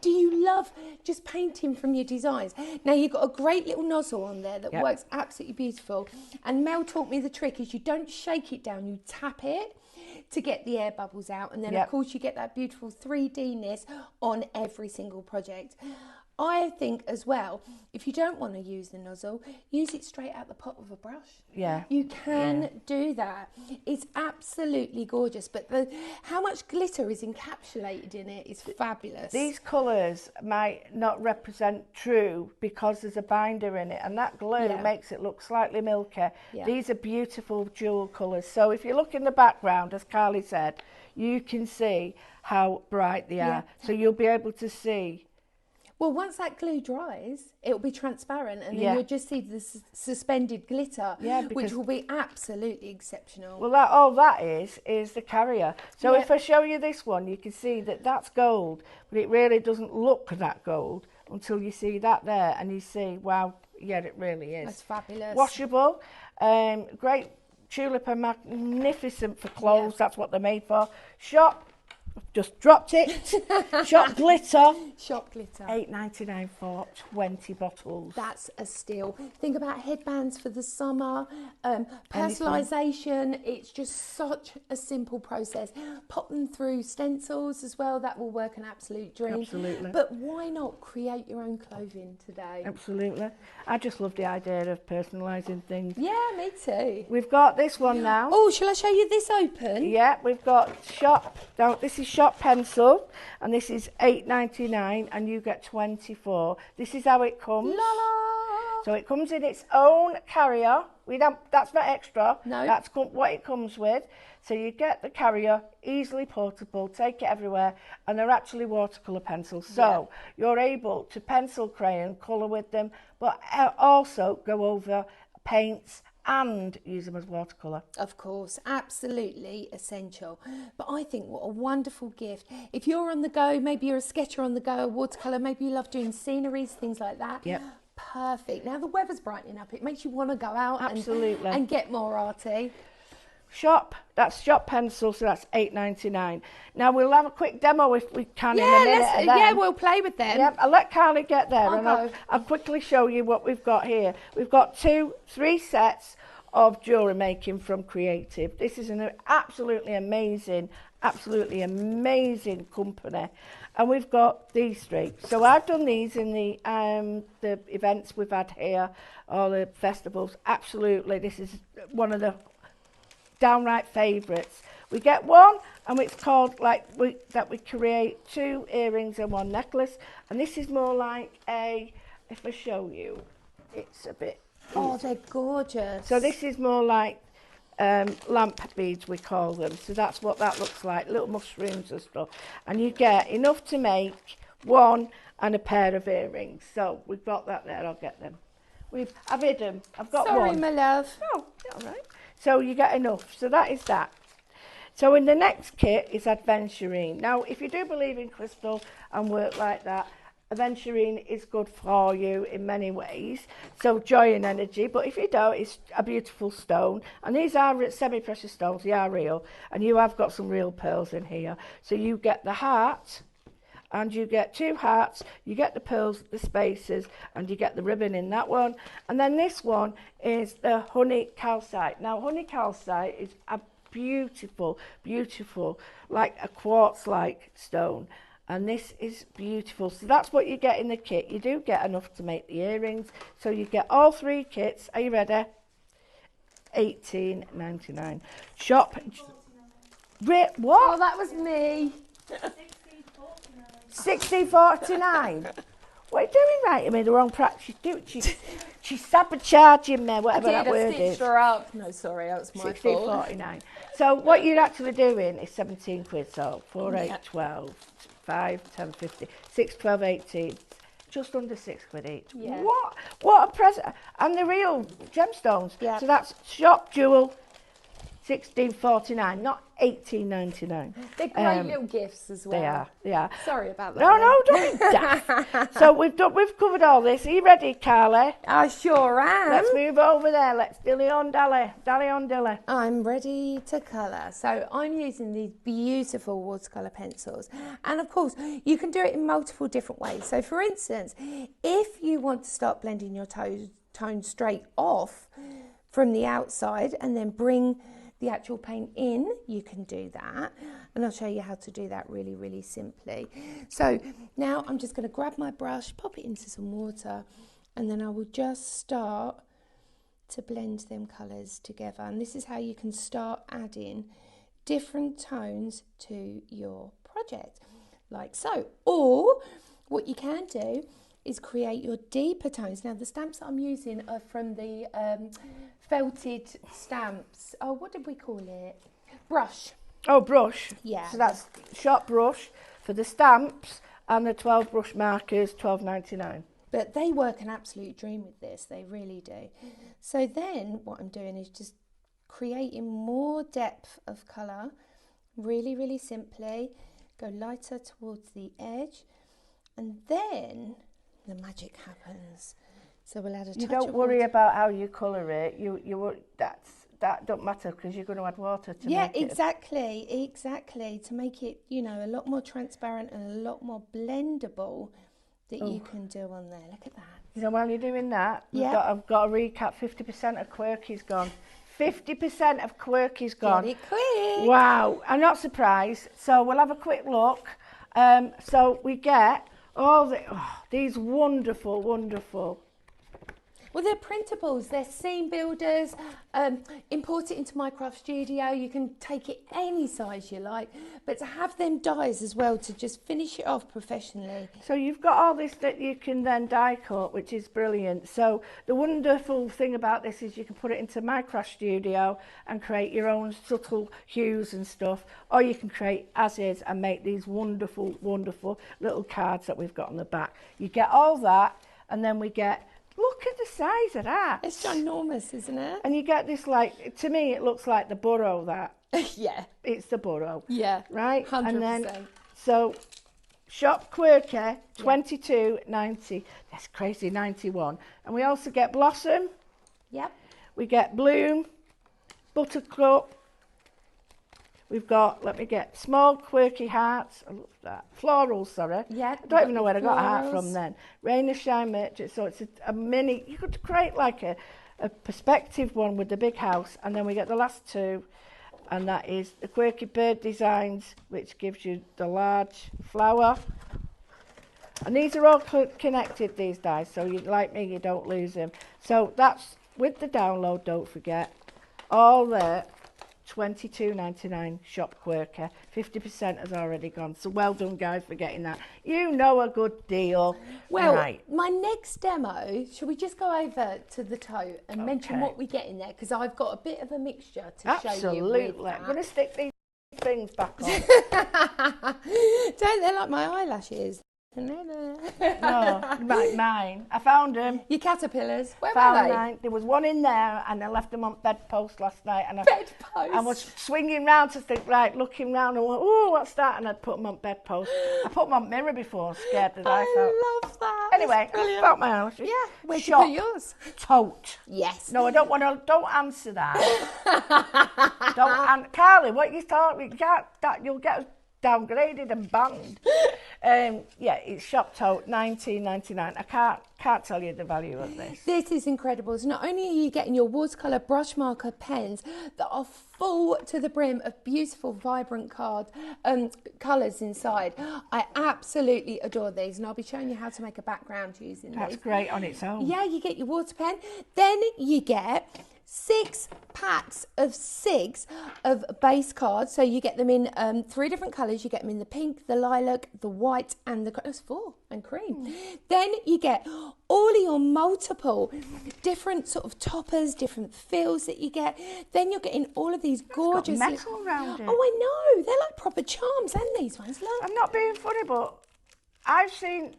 [SPEAKER 1] Do you love just painting from your designs? Now, you've got a great little nozzle on there that works absolutely beautiful. And Mel taught me the trick is you don't shake it down, you tap it to get the air bubbles out, and then of course you get that beautiful 3D-ness on every single project. I think as well, if you don't want to use the nozzle, use it straight out the pot with a brush.
[SPEAKER 2] Yeah.
[SPEAKER 1] You can do that. It's absolutely gorgeous, but how much glitter is encapsulated in it is fabulous.
[SPEAKER 2] These colours might not represent true because there's a binder in it, and that glue makes it look slightly milky. Yeah. These are beautiful jewel colours. So if you look in the background, as Carly said, you can see how bright they are. So you'll be able to see.
[SPEAKER 1] Well, once that glue dries, it'll be transparent, and then you'll just see the suspended glitter, which will be absolutely exceptional.
[SPEAKER 2] Well, all that is the carrier. So if I show you this one, you can see that that's gold, but it really doesn't look that gold until you see that there, and you see, wow, yeah, it really is.
[SPEAKER 1] That's fabulous.
[SPEAKER 2] Washable, great. Tulip are magnificent for clothes. That's what they're made for. Shop. Just dropped it. Shop glitter.
[SPEAKER 1] Shop glitter.
[SPEAKER 2] $8.99 for 20 bottles.
[SPEAKER 1] That's a steal. Think about headbands for the summer. Personalisation. It's just such a simple process. Pop them through stencils as well. That will work an absolute dream.
[SPEAKER 2] Absolutely.
[SPEAKER 1] But why not create your own clothing today?
[SPEAKER 2] Absolutely. I just love the idea of personalising things.
[SPEAKER 1] Yeah, me too.
[SPEAKER 2] We've got this one now.
[SPEAKER 1] Oh, shall I show you this open?
[SPEAKER 2] Yeah, we've got shop. Now, this is shop pencil, and this is $8.99, and you get 24. This is how it comes.
[SPEAKER 1] La la.
[SPEAKER 2] So it comes in its own carrier. That's not extra.
[SPEAKER 1] No.
[SPEAKER 2] That's what it comes with. So you get the carrier, easily portable, take it everywhere, and they're actually watercolour pencils. So you're able to pencil, crayon, colour with them, but also go over paints and use them as watercolour.
[SPEAKER 1] Of course, absolutely essential. But I think what a wonderful gift. If you're on the go, maybe you're a sketcher on the go, a watercolour, maybe you love doing sceneries, things like that.
[SPEAKER 2] Yep.
[SPEAKER 1] Perfect. Now the weather's brightening up. It makes you want to go out
[SPEAKER 2] Absolutely.
[SPEAKER 1] and get more arty.
[SPEAKER 2] That's shop pencil, so that's $8.99. Now we'll have a quick demo if we can in a minute.
[SPEAKER 1] Yeah, we'll play with them.
[SPEAKER 2] Yep, I'll let Carly get there
[SPEAKER 1] I'll go.
[SPEAKER 2] I'll quickly show you what we've got here. We've got 3 sets of jewellery making from Creative. This is an absolutely amazing company. And we've got these 3. So I've done these in the events we've had here, all the festivals. Absolutely, this is one of the downright favourites. We get one, and it's called that we create 2 earrings and 1 necklace, and this is more like if I show you, it's a bit.
[SPEAKER 1] Oh, they're gorgeous.
[SPEAKER 2] So this is more like lamp beads, we call them. So that's what that looks like, little mushrooms and stuff, and you get enough to make 1 and a pair of earrings. So we've got that there. I'll get them. I've hid them. I've got
[SPEAKER 1] Sorry,
[SPEAKER 2] 1.
[SPEAKER 1] my love.
[SPEAKER 2] Oh, all right. So you get enough. So that is that. So in the next kit is Adventurine. Now, if you do believe in crystal and work like that, Adventurine is good for you in many ways. So joy and energy. But if you don't, it's a beautiful stone. And these are semi-precious stones. They are real. And you have got some real pearls in here. So you get the heart. And you get 2 hearts, you get the pearls, the spaces, and you get the ribbon in that one. And then this one is the honey calcite. Now, honey calcite is a beautiful, like a quartz-like stone. And this is beautiful. So that's what you get in the kit. You do get enough to make the earrings. So you get all 3 kits. Are you ready? $18.99. Shop. What?
[SPEAKER 1] Oh, that was me.
[SPEAKER 2] $16.49. What are you doing, right? I made the wrong practice. She's sabotaging me, whatever that word is.
[SPEAKER 1] I stitched her up. No, sorry, that was my fault.
[SPEAKER 2] $16.49. So what you're actually doing is 17 quid. So 4, 8, 12, 5, 10, 15, 6, 12, 18. Just under 6 quid each.
[SPEAKER 1] Yeah.
[SPEAKER 2] What a present. And the real gemstones.
[SPEAKER 1] Yeah.
[SPEAKER 2] So that's shop jewel. $16.49, not $18.99.
[SPEAKER 1] They're great little gifts as well.
[SPEAKER 2] They are.
[SPEAKER 1] Sorry about that.
[SPEAKER 2] No, don't be daft. So we've covered all this. Are you ready, Carly?
[SPEAKER 1] I sure am.
[SPEAKER 2] Let's move over there. Let's dilly on dally on dilly.
[SPEAKER 1] I'm ready to colour. So I'm using these beautiful watercolour pencils. And of course, you can do it in multiple different ways. So for instance, if you want to start blending your tone straight off from the outside and then bring the actual paint in, you can do that, and I'll show you how to do that really simply. So now I'm just going to grab my brush, pop it into some water, and then I will just start to blend them colours together. And this is how you can start adding different tones to your project, like so. Or what you can do is create your deeper tones. Now the stamps that I'm using are from the felted stamps. Oh, what did we call it? Brush.
[SPEAKER 2] Oh, brush.
[SPEAKER 1] Yeah.
[SPEAKER 2] So that's shop brush for the stamps, and the 12 brush markers, $12.99.
[SPEAKER 1] But they work an absolute dream with this. They really do. So then what I'm doing is just creating more depth of colour, really simply. Go lighter towards the edge, and then the magic happens. So we'll add a touch of
[SPEAKER 2] You don't worry about how you colour it. That don't matter, because you're going to add water to make it.
[SPEAKER 1] Exactly. To make it, a lot more transparent and a lot more blendable that you can do on there. Look at that.
[SPEAKER 2] While you're doing that, I've got to recap. 50% of Quirky's gone. 50% of Quirky's gone.
[SPEAKER 1] Get it quick.
[SPEAKER 2] Wow, I'm not surprised. So we'll have a quick look. So we get all these wonderful.
[SPEAKER 1] Well, they're printables, they're seam builders. Import it into Minecraft Studio. You can take it any size you like, but to have them dies as well to just finish it off professionally.
[SPEAKER 2] So you've got all this that you can then die cut, which is brilliant. So the wonderful thing about this is you can put it into Minecraft Studio and create your own subtle hues and stuff, or you can create as is and make these wonderful, wonderful little cards that we've got on the back. You get all that, and then we get, look at the size of that.
[SPEAKER 1] It's ginormous, isn't it?
[SPEAKER 2] And you get this, like, to me, it looks like the burrow, that.
[SPEAKER 1] Yeah.
[SPEAKER 2] It's the burrow.
[SPEAKER 1] Yeah.
[SPEAKER 2] Right?
[SPEAKER 1] 100%.
[SPEAKER 2] And then, so, Shop Quirky, 22.90. That's crazy, 91. And we also get Blossom.
[SPEAKER 1] Yep.
[SPEAKER 2] We get Bloom, Buttercup. We've got, let me get, Small Quirky Hearts. I love that. Florals, sorry.
[SPEAKER 1] Yeah.
[SPEAKER 2] I don't even know where I got a heart
[SPEAKER 1] florals.
[SPEAKER 2] from then. Rain of Shine Merchant. So it's a mini, you could create like a perspective one with the big house. And then we get the last two. And that is the Quirky Bird Designs, which gives you the large flower. And these are all connected, these dies. So you, like me, you don't lose them. So that's with the download, don't forget. All there. $22.99 Shop Quirky. 50% has already gone. So well done, guys, for getting that. You know a good deal.
[SPEAKER 1] Well,
[SPEAKER 2] right.
[SPEAKER 1] my next demo, should we just go over to the tote and mention what we get in there? Because I've got a bit of a mixture to show you.
[SPEAKER 2] Absolutely. I'm going to stick these things back on.
[SPEAKER 1] Don't they like my eyelashes?
[SPEAKER 2] No, like mine. I found them.
[SPEAKER 1] Your caterpillars. Where
[SPEAKER 2] Found
[SPEAKER 1] were they?
[SPEAKER 2] mine. There was one in there, and I left them on bedpost last night. And
[SPEAKER 1] Bedpost.
[SPEAKER 2] I was swinging round to think, right, looking round, and went, oh, what's that? And I'd put them on bedpost. I put them on mirror before, scared the life out.
[SPEAKER 1] I love that.
[SPEAKER 2] Anyway,
[SPEAKER 1] That's brilliant.
[SPEAKER 2] about my eyelashes.
[SPEAKER 1] Yeah, where'd you
[SPEAKER 2] Shop
[SPEAKER 1] put yours?
[SPEAKER 2] Tote.
[SPEAKER 1] Yes.
[SPEAKER 2] No, I don't want to. Don't answer that. Don't, Carly. What you thought? You can't. That you'll get us downgraded and banned. Yeah, it's Shop Tote, $19.99. I can't tell you the value of this.
[SPEAKER 1] This is incredible. So not only are you getting your watercolour brush marker pens that are full to the brim of beautiful, vibrant colours inside. I absolutely adore these, and I'll be showing you how to make a background using these.
[SPEAKER 2] That's great on its own.
[SPEAKER 1] Yeah, you get your water pen. Then you get 6 packs of 6 of base cards. So you get them in 3 different colours. You get them in the pink, the lilac, the white, and that's 4, and cream. Then you get all of your multiple different sort of toppers, different fills that you get. Then you're getting all of these gorgeous
[SPEAKER 2] got metal around it.
[SPEAKER 1] Oh, I know. They're like proper charms, and these ones. Look.
[SPEAKER 2] I'm not being funny, but I've seen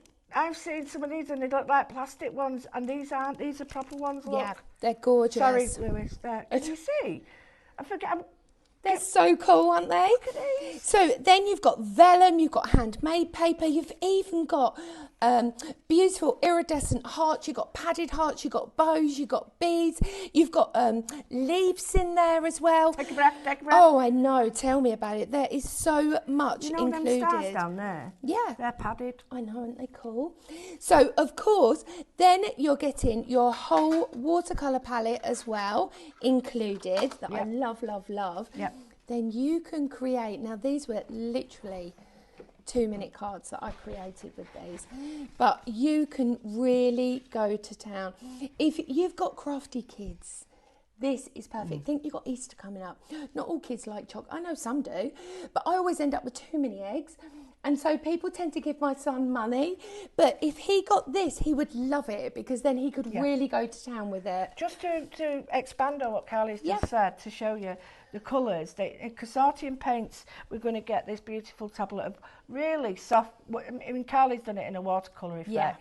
[SPEAKER 2] some of these and they look like plastic ones, and these aren't. These are proper ones. Look.
[SPEAKER 1] Yeah, they're gorgeous.
[SPEAKER 2] Sorry, Lewis. Can you see? I forget.
[SPEAKER 1] They're so cool, aren't they?
[SPEAKER 2] Look at these.
[SPEAKER 1] So then you've got vellum, you've got handmade paper, you've even got beautiful iridescent hearts, you've got padded hearts, you've got bows, you've got beads, you've got leaves in there as well.
[SPEAKER 2] Take a breath, take a breath.
[SPEAKER 1] Oh, I know. Tell me about it. There is so much included.
[SPEAKER 2] Them stars down there?
[SPEAKER 1] Yeah.
[SPEAKER 2] They're padded.
[SPEAKER 1] I know, aren't they cool? So, of course, then you're getting your whole watercolour palette as well, included, that I love, love, love.
[SPEAKER 2] Yep.
[SPEAKER 1] Then you can create, now these were literally 2-minute cards that I created with these, but you can really go to town. If you've got crafty kids, this is perfect. Think you've got Easter coming up. Not all kids like chocolate. I know some do, but I always end up with too many eggs. And so people tend to give my son money. But if he got this, he would love it, because then he could really go to town with it.
[SPEAKER 2] Just to expand on what Carly's just said, to show you the colours. In Consortium Paints, we're going to get this beautiful tablet of really soft. I mean, Carly's done it in a watercolour effect.
[SPEAKER 1] Yeah.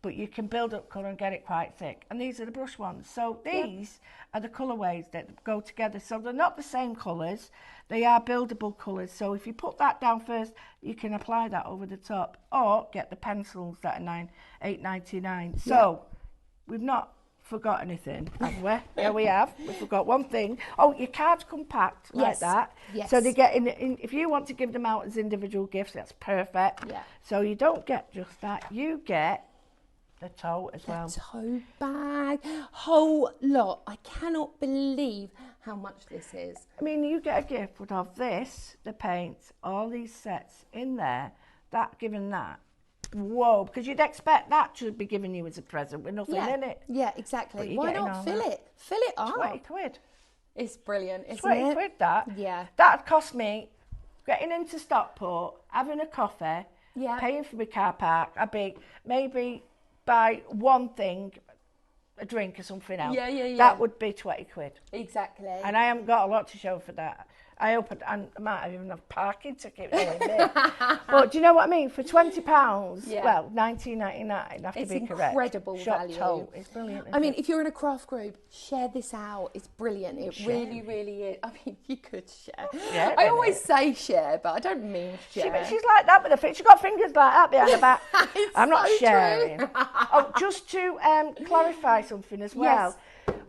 [SPEAKER 2] But you can build up colour and get it quite thick. And these are the brush ones. So these are the colourways that go together. So they're not the same colours. They are buildable colours. So if you put that down first, you can apply that over the top. Or get the pencils that are $8.99. So we've not forgot anything, have we? Yeah, we have. We forgot one thing. Oh, your cards come packed like that.
[SPEAKER 1] Yes.
[SPEAKER 2] So they get in, if you want to give them out as individual gifts, that's perfect.
[SPEAKER 1] Yeah.
[SPEAKER 2] So you don't get just that. You get the tote as well.
[SPEAKER 1] Tote bag, whole lot. I cannot believe how much this is.
[SPEAKER 2] I mean, you get a gift of this, the paints, all these sets in there. That, given that, whoa, because you'd expect that to be given you as a present with nothing in it.
[SPEAKER 1] Yeah,
[SPEAKER 2] But
[SPEAKER 1] exactly.
[SPEAKER 2] you're
[SPEAKER 1] Why
[SPEAKER 2] getting
[SPEAKER 1] not
[SPEAKER 2] all
[SPEAKER 1] fill
[SPEAKER 2] that.
[SPEAKER 1] it? Fill it up.
[SPEAKER 2] 20 quid.
[SPEAKER 1] It's brilliant, isn't
[SPEAKER 2] 20
[SPEAKER 1] it?
[SPEAKER 2] quid that.
[SPEAKER 1] Yeah.
[SPEAKER 2] That cost me getting into Stockport, having a coffee,
[SPEAKER 1] Yeah.
[SPEAKER 2] paying for my car park. Maybe buy one thing, a drink or something else.
[SPEAKER 1] Yeah.
[SPEAKER 2] That would be 20 quid.
[SPEAKER 1] Exactly.
[SPEAKER 2] And I haven't got a lot to show for that. I hope I might even have parking tickets knowing me. But do you know what I mean? For £20,
[SPEAKER 1] Yeah.
[SPEAKER 2] well, £19.99, have
[SPEAKER 1] It's
[SPEAKER 2] to be correct.
[SPEAKER 1] incredible
[SPEAKER 2] Shop
[SPEAKER 1] value.
[SPEAKER 2] tote. It's brilliant.
[SPEAKER 1] I mean, if you're in a craft group, share this out. It's brilliant. It really, really is. I mean, you could share.
[SPEAKER 2] Yeah,
[SPEAKER 1] I always say share, but I don't mean share.
[SPEAKER 2] She's like that with her feet. She's got fingers like that behind her back. I'm not
[SPEAKER 1] so
[SPEAKER 2] sharing.
[SPEAKER 1] true.
[SPEAKER 2] Oh, just to clarify something as well.
[SPEAKER 1] Yes.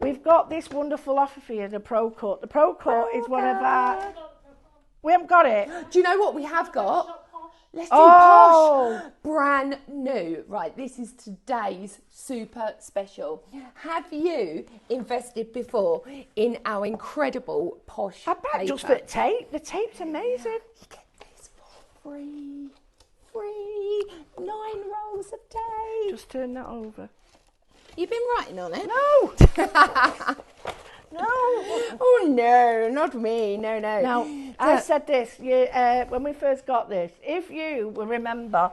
[SPEAKER 2] We've got this wonderful offer for you, the Pro Cut. The Pro Cut is one of our... We haven't got it.
[SPEAKER 1] Do you know what we have got? Let's do
[SPEAKER 2] Oh.
[SPEAKER 1] Posh. Brand new. Right, this is today's super special. Have you invested before in our incredible Posh
[SPEAKER 2] I bet
[SPEAKER 1] paper?
[SPEAKER 2] just the tape. The tape's amazing.
[SPEAKER 1] You get this for free. Free. 9 rolls of tape.
[SPEAKER 2] Just turn that over.
[SPEAKER 1] You've been writing on it?
[SPEAKER 2] No. No.
[SPEAKER 1] Oh no, not me. No.
[SPEAKER 2] Now, I said this when we first got this. If you will remember,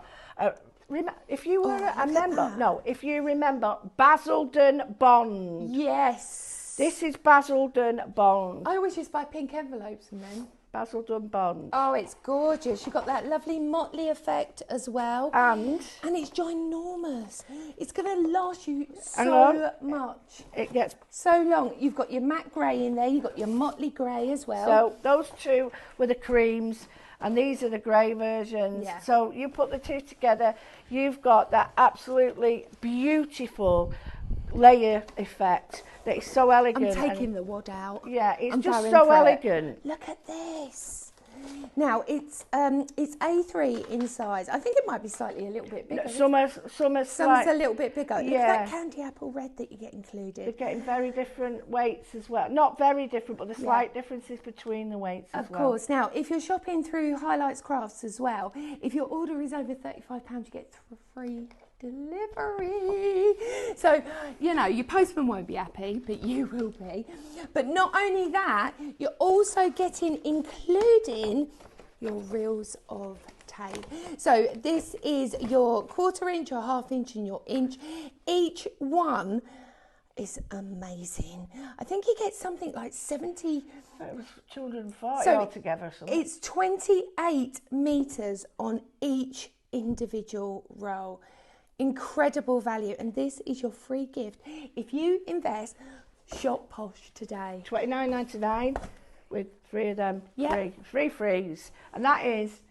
[SPEAKER 2] if you were a member, if you remember Basildon Bond.
[SPEAKER 1] Yes.
[SPEAKER 2] This is Basildon Bond.
[SPEAKER 1] I always just buy pink envelopes and then.
[SPEAKER 2] Basildon Bond.
[SPEAKER 1] Oh, it's gorgeous. You've got that lovely motley effect as well.
[SPEAKER 2] And
[SPEAKER 1] it's ginormous. It's going to last you
[SPEAKER 2] Hang
[SPEAKER 1] so
[SPEAKER 2] on.
[SPEAKER 1] much.
[SPEAKER 2] it gets...
[SPEAKER 1] So long. You've got your matte grey in there. You've got your motley grey as well.
[SPEAKER 2] So those two were the creams and these are the grey versions.
[SPEAKER 1] Yeah.
[SPEAKER 2] So you put the two together, you've got that absolutely beautiful layer effect that is so elegant.
[SPEAKER 1] I'm taking the wad out.
[SPEAKER 2] Yeah, it's
[SPEAKER 1] I'm
[SPEAKER 2] just
[SPEAKER 1] going
[SPEAKER 2] so
[SPEAKER 1] for it.
[SPEAKER 2] elegant.
[SPEAKER 1] Look at this. Now it's A3 in size. I think it might be slightly a little bit bigger.
[SPEAKER 2] Summer's
[SPEAKER 1] Some's
[SPEAKER 2] like,
[SPEAKER 1] a little bit bigger. Look
[SPEAKER 2] Yeah.
[SPEAKER 1] at that candy apple red that you get
[SPEAKER 2] they're
[SPEAKER 1] included.
[SPEAKER 2] getting very different weights as well. Not very different, but the slight differences between the weights as well.
[SPEAKER 1] Of course. Now, if you're shopping through Highlights Crafts as well, if your order is over £35, you get free delivery. So, you know, your postman won't be happy, but you will be. But not only that, you're also getting including your reels of tape. So this is your 1/4 inch, your 1/2 inch and your inch. Each one is amazing. I think you get something like 70...
[SPEAKER 2] It was 240
[SPEAKER 1] So
[SPEAKER 2] altogether. Something.
[SPEAKER 1] It's 28 metres on each individual roll. Incredible value, and this is your free gift. If you invest, shop Posh today.
[SPEAKER 2] $29.99 with 3 of them.
[SPEAKER 1] Yep.
[SPEAKER 2] Free frees. And that is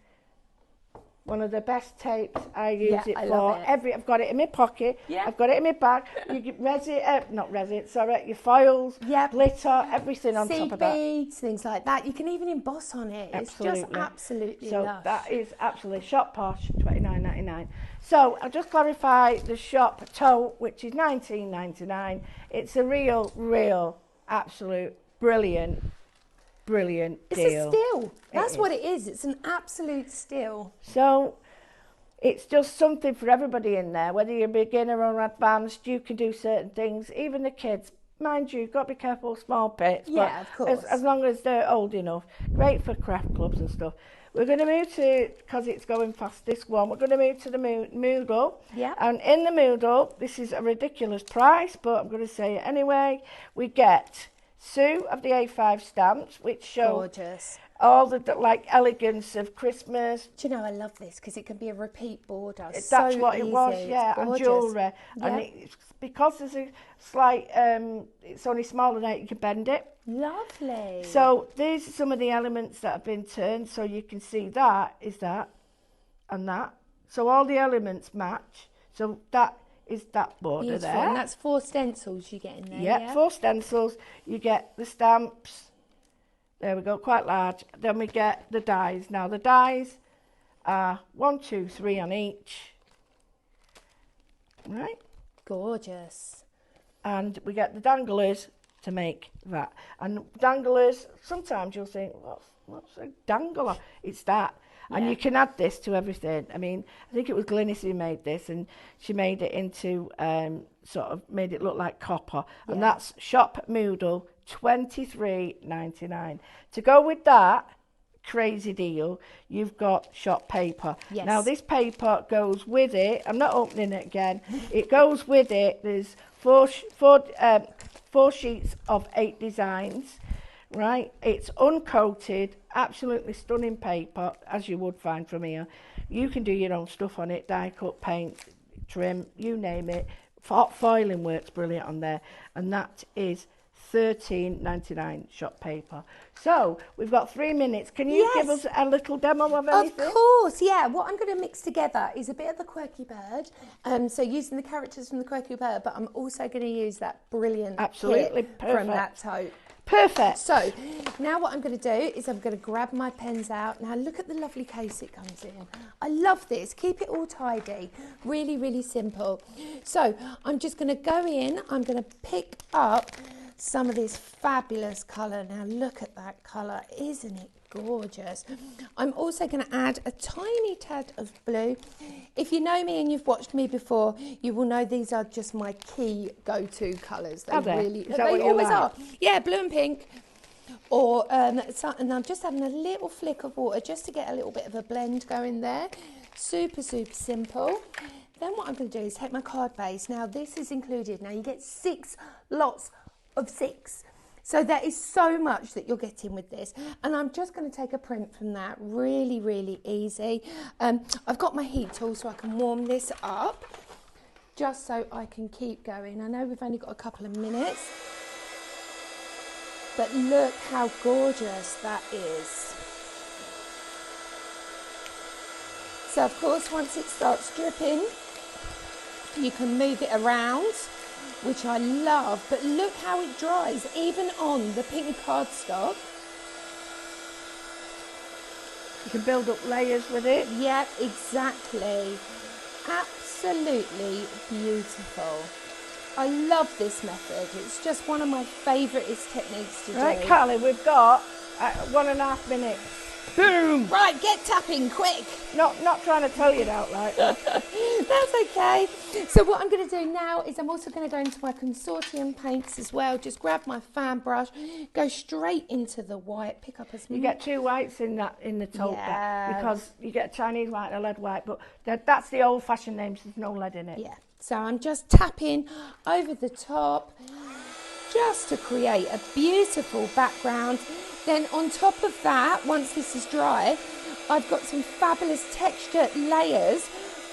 [SPEAKER 2] one of the best tapes I use it
[SPEAKER 1] I
[SPEAKER 2] for.
[SPEAKER 1] love it.
[SPEAKER 2] I've got it in my pocket.
[SPEAKER 1] Yeah.
[SPEAKER 2] I've got it in my bag. You get your foils,
[SPEAKER 1] Yep.
[SPEAKER 2] glitter, everything on top
[SPEAKER 1] Seed
[SPEAKER 2] of that.
[SPEAKER 1] beads, things like that. You can even emboss on it. It's just absolutely
[SPEAKER 2] So
[SPEAKER 1] lush.
[SPEAKER 2] that is absolutely Shop Posh, $29.99. So I'll just clarify the shop tote, which is $19.99. It's a real, absolute brilliant deal.
[SPEAKER 1] It's a steal. That's
[SPEAKER 2] is.
[SPEAKER 1] what it is. It's an absolute steal.
[SPEAKER 2] So it's just something for everybody in there, whether you're a beginner or advanced, you can do certain things, even the kids. Mind you, you've got to be careful of small pits.
[SPEAKER 1] Yeah,
[SPEAKER 2] but
[SPEAKER 1] of course.
[SPEAKER 2] As long as they're old enough. Great for craft clubs and stuff. We're going to move to, because it's going fast, this one, we're going to move to the Moodle.
[SPEAKER 1] Yeah.
[SPEAKER 2] And in the Moodle, this is a ridiculous price, but I'm going to say it anyway. We get 2 of the A5 stamps, which show
[SPEAKER 1] Gorgeous.
[SPEAKER 2] all the like elegance of Christmas.
[SPEAKER 1] Do you know, I love this because it can be a repeat border.
[SPEAKER 2] That's
[SPEAKER 1] so
[SPEAKER 2] what it was,
[SPEAKER 1] easy.
[SPEAKER 2] yeah,
[SPEAKER 1] It's
[SPEAKER 2] and
[SPEAKER 1] gorgeous.
[SPEAKER 2] jewellery.
[SPEAKER 1] Yeah.
[SPEAKER 2] And it's because there's a slight, it's only smaller than you can bend it.
[SPEAKER 1] Lovely.
[SPEAKER 2] So these are some of the elements that have been turned, so you can see that is that and that. So all the elements match. So that is that border
[SPEAKER 1] Beautiful.
[SPEAKER 2] there.
[SPEAKER 1] And that's 4 stencils you get in there.
[SPEAKER 2] Yeah,
[SPEAKER 1] Yeah.
[SPEAKER 2] 4 stencils. You get the stamps. There we go, quite large. Then we get the dies. Now the dies are 1, 2, 3 on each. Right?
[SPEAKER 1] Gorgeous.
[SPEAKER 2] And we get the danglers to make that. And danglers, sometimes you'll think, what's a dangler? It's that. And you can add this to everything. I mean, I think it was Glynis who made this, and she made it into sort of made it look like copper. Yeah. And that's Shop Moodle, $23.99. To go with that crazy deal, you've got shop paper. Yes. Now this paper goes with it. I'm not opening it again. It goes with it. There's four sheets of 8 designs. Right, it's uncoated, absolutely stunning paper, as you would find from here. You can do your own stuff on it, die cut, paint, trim, you name it. Hot foiling works brilliant on there, and that is $13.99 shop paper. So we've got 3 minutes. Can you give us a little demo of anything?
[SPEAKER 1] Of course, yeah. What I'm going to mix together is a bit of the Quirky Bird, so using the characters from the Quirky Bird, but I'm also going to use that brilliant kit from that tote.
[SPEAKER 2] Perfect.
[SPEAKER 1] So now what I'm going to do is I'm going to grab my pens out. Now look at the lovely case it comes in. I love this. Keep it all tidy. Really, really simple. So I'm just going to go in. I'm going to pick up some of this fabulous colour. Now look at that colour. Isn't it gorgeous? I'm also going to add a tiny tad of blue. If you know me and you've watched me before, you will know these are just my key go-to colours. They really, they always are. Yeah, blue and pink. Or and I'm just adding a little flick of water just to get a little bit of a blend going there. Super, super simple. Then what I'm going to do is take my card base. Now this is included. Now you get 6 lots of 6. So there is so much that you're getting with this, and I'm just going to take a print from that. Really, really easy. I've got my heat tool so I can warm this up, just so I can keep going. I know we've only got a couple of minutes, but look how gorgeous that is. So of course, once it starts dripping, you can move it around, which I love, but look how it dries, even on the pink cardstock.
[SPEAKER 2] You can build up layers with it.
[SPEAKER 1] Yeah, exactly. Absolutely beautiful. I love this method. It's just one of my favourite techniques to do.
[SPEAKER 2] Right, Carly, we've got 1.5 minutes. Boom!
[SPEAKER 1] Right, get tapping, quick!
[SPEAKER 2] Not trying to tell you that like that.
[SPEAKER 1] That's okay. So what I'm going to do now is I'm also going to go into my consortium paints as well. Just grab my fan brush, go straight into the white, pick up as much.
[SPEAKER 2] You get 2 whites in the tote because you get a Chinese white and a lead white, but that's the old-fashioned name, so there's no lead in it.
[SPEAKER 1] Yeah. So I'm just tapping over the top just to create a beautiful background. Then on top of that, once this is dry, I've got some fabulous texture layers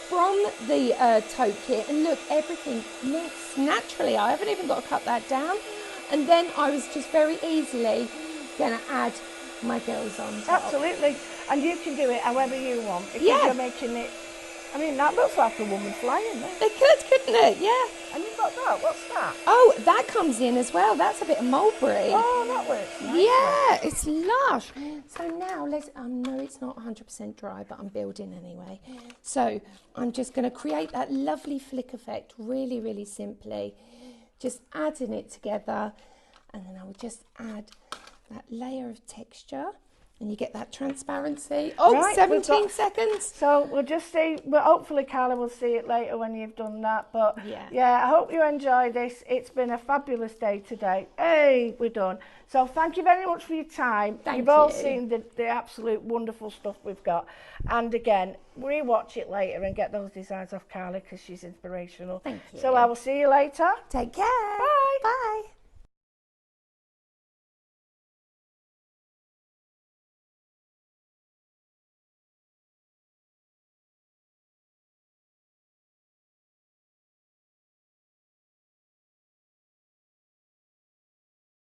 [SPEAKER 1] from the tote kit. And look, everything knits naturally. I haven't even got to cut that down. And then I was just very easily going to add my girls on top.
[SPEAKER 2] Absolutely. And you can do it however you want. If you're making it, I mean, that looks like a woman flying there.
[SPEAKER 1] It could, couldn't it? Yeah.
[SPEAKER 2] And you've got that. What's that?
[SPEAKER 1] Oh, that comes in as well. That's a bit of mulberry.
[SPEAKER 2] Oh, that works. Nice.
[SPEAKER 1] Yeah, it's lush. So now let's, no, it's not 100% dry, but I'm building anyway. So I'm just going to create that lovely flick effect really, really simply. Just adding it together. And then I will just add that layer of texture. And you get that transparency. Oh, right, 17 seconds.
[SPEAKER 2] So we'll just see. Well, hopefully, Carla will see it later when you've done that. But yeah, I hope you enjoy this. It's been a fabulous day today. Hey, we're done. So thank you very much for your time. You've all seen the absolute wonderful stuff we've got. And again, rewatch it later and get those designs off Carla because she's inspirational.
[SPEAKER 1] Thank you.
[SPEAKER 2] So I will see you later.
[SPEAKER 1] Take care.
[SPEAKER 2] Bye.
[SPEAKER 1] Bye.